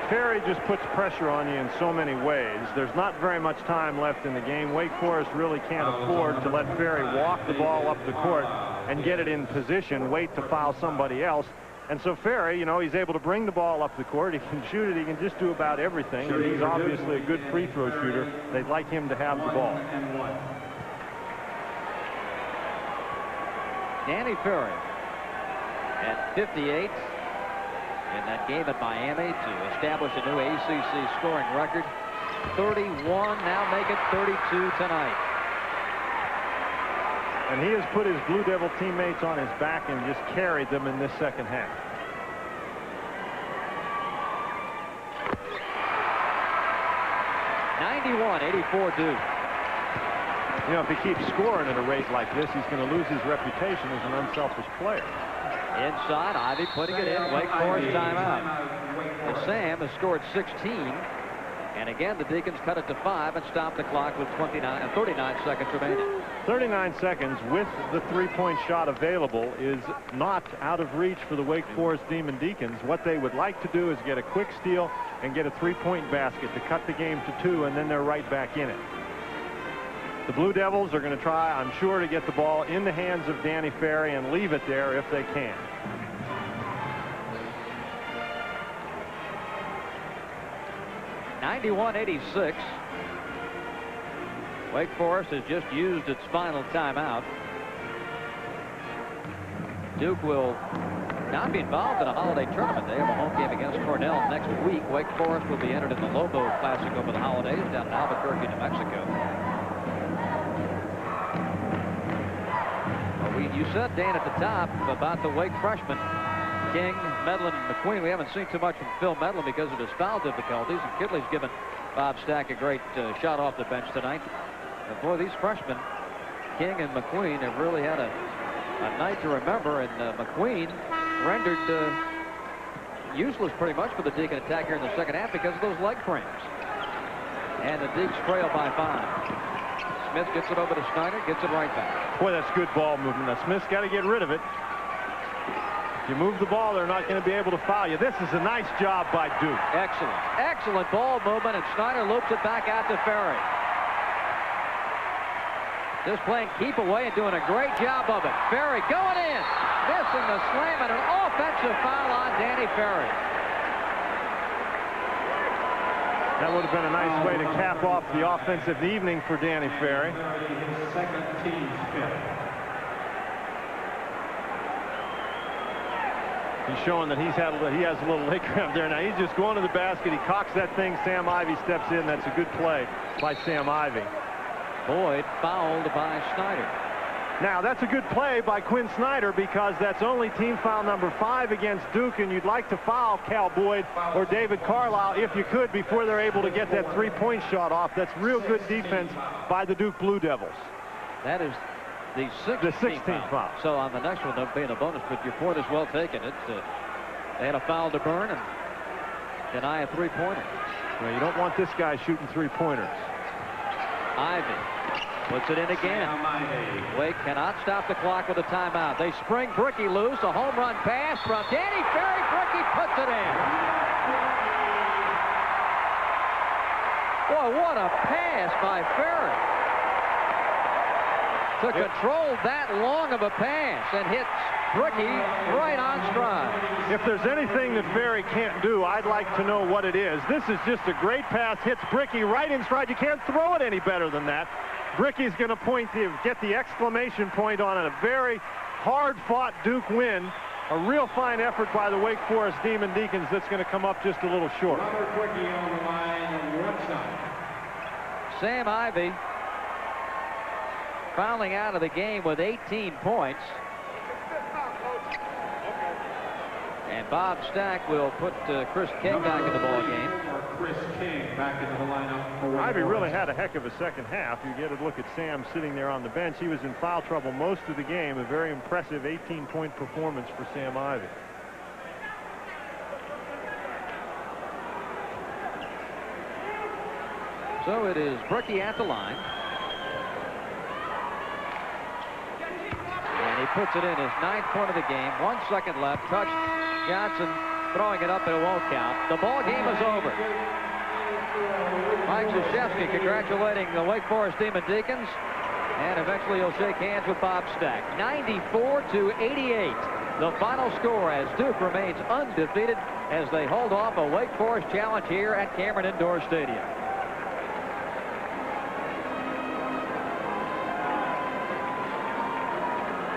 Ferry just puts pressure on you in so many ways. There's not very much time left in the game. Wake Forest really can't afford to let Ferry walk the ball up the court and get it in position, wait to foul somebody else. And so Ferry, you know, he's able to bring the ball up the court. He can shoot it. He can just do about everything. And he's obviously a good free throw shooter. They'd like him to have the ball. Danny Ferry at 58. In that game at Miami to establish a new ACC scoring record. 31, now make it 32 tonight. And he has put his Blue Devil teammates on his back and just carried them in this second half. (91-84) Duke. You know, if he keeps scoring at a rate like this, he's going to lose his reputation as an unselfish player. Inside, Ivy putting it in. Wake Forest timeout. And Sam has scored 16. And again, the Deacons cut it to 5 and stop the clock with 39 seconds remaining. 39 seconds with the three-point shot available is not out of reach for the Wake Forest Demon Deacons. What they would like to do is get a quick steal and get a three-point basket to cut the game to 2, and then they're right back in it. The Blue Devils are going to try, I'm sure, to get the ball in the hands of Danny Ferry and leave it there if they can. (91-86). Wake Forest has just used its final timeout. Duke will not be involved in a holiday tournament. They have a home game against Cornell next week. Wake Forest will be entered in the Lobo Classic over the holidays down in Albuquerque, New Mexico. You said, Dan, at the top about the Wake freshmen. King, Medlin, and McQueen. We haven't seen too much from Phil Medlin because of his foul difficulties, and Kidley's given Bob Stack a great shot off the bench tonight. But boy, these freshmen, King and McQueen, have really had a night to remember, and McQueen rendered useless pretty much for the Deacon attack here in the second half because of those leg cramps. And the Deeks trail by 5. Smith gets it over to Snyder, gets it right back. Boy, that's good ball movement. Now, Smith's got to get rid of it. If you move the ball, they're not going to be able to foul you. This is a nice job by Duke. Excellent. Excellent ball movement, and Snyder loops it back out to Ferry. Just playing keep away and doing a great job of it. Ferry going in. Missing the slam, and an offensive foul on Danny Ferry. That would have been a nice way to cap off the offensive evening for Danny Ferry. He's showing that he has a little leg cramp there. Now he's just going to the basket. He cocks that thing. Sam Ivey steps in. That's a good play by Sam Ivey. Boyd fouled by Snyder. Now that's a good play by Quinn Snyder because that's only team foul number 5 against Duke, and you'd like to foul Cal Boyd or David Carlisle if you could before they're able to get that 3-point shot off. That's real good defense by the Duke Blue Devils. That is the 16th foul. So on the next one, there'll be a bonus, but your point is well taken. They had a foul to burn and deny a 3-pointer. Well, you don't want this guy shooting 3-pointers. Ivey puts it in again. Wake cannot stop the clock with a timeout. They spring Bricky loose. A home run pass from Danny Ferry. Bricky puts it in. Boy, what a pass by Ferry. To control that long of a pass and hits Bricky right on stride. If there's anything that Ferry can't do, I'd like to know what it is. This is just a great pass. Hits Bricky right in stride. You can't throw it any better than that. Bricky's going to get the exclamation point on it. A very hard-fought Duke win. A real fine effort by the Wake Forest Demon Deacons that's going to come up just a little short. Sam Ivey fouling out of the game with 18 points. And Bob Stack will put Chris King back in the ball game. Chris King back into the lineup. Ivey really had a heck of a second half. You get a look at Sam sitting there on the bench. He was in foul trouble most of the game. A very impressive 18-point performance for Sam Ivey. So it is Bricky at the line. And he puts it in his 9th point of the game. 1 second left. Touched. Johnson throwing it up, and it won't count. The ball game is over. Mike Krzyzewski congratulating the Wake Forest Demon Deacons, and eventually he'll shake hands with Bob Stack. 94-88. The final score as Duke remains undefeated as they hold off a Wake Forest challenge here at Cameron Indoor Stadium.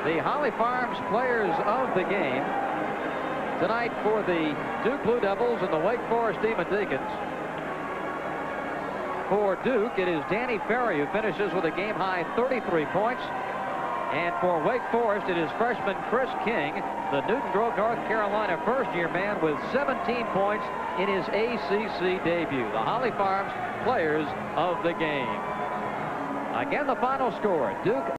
The Holly Farms players of the game tonight for the Duke Blue Devils and the Wake Forest Demon Deacons. For Duke, it is Danny Ferry who finishes with a game-high 33 points. And for Wake Forest, it is freshman Chris King, the Newton Grove, North Carolina first-year man with 17 points in his ACC debut. The Holly Farms players of the game. Again, the final score, Duke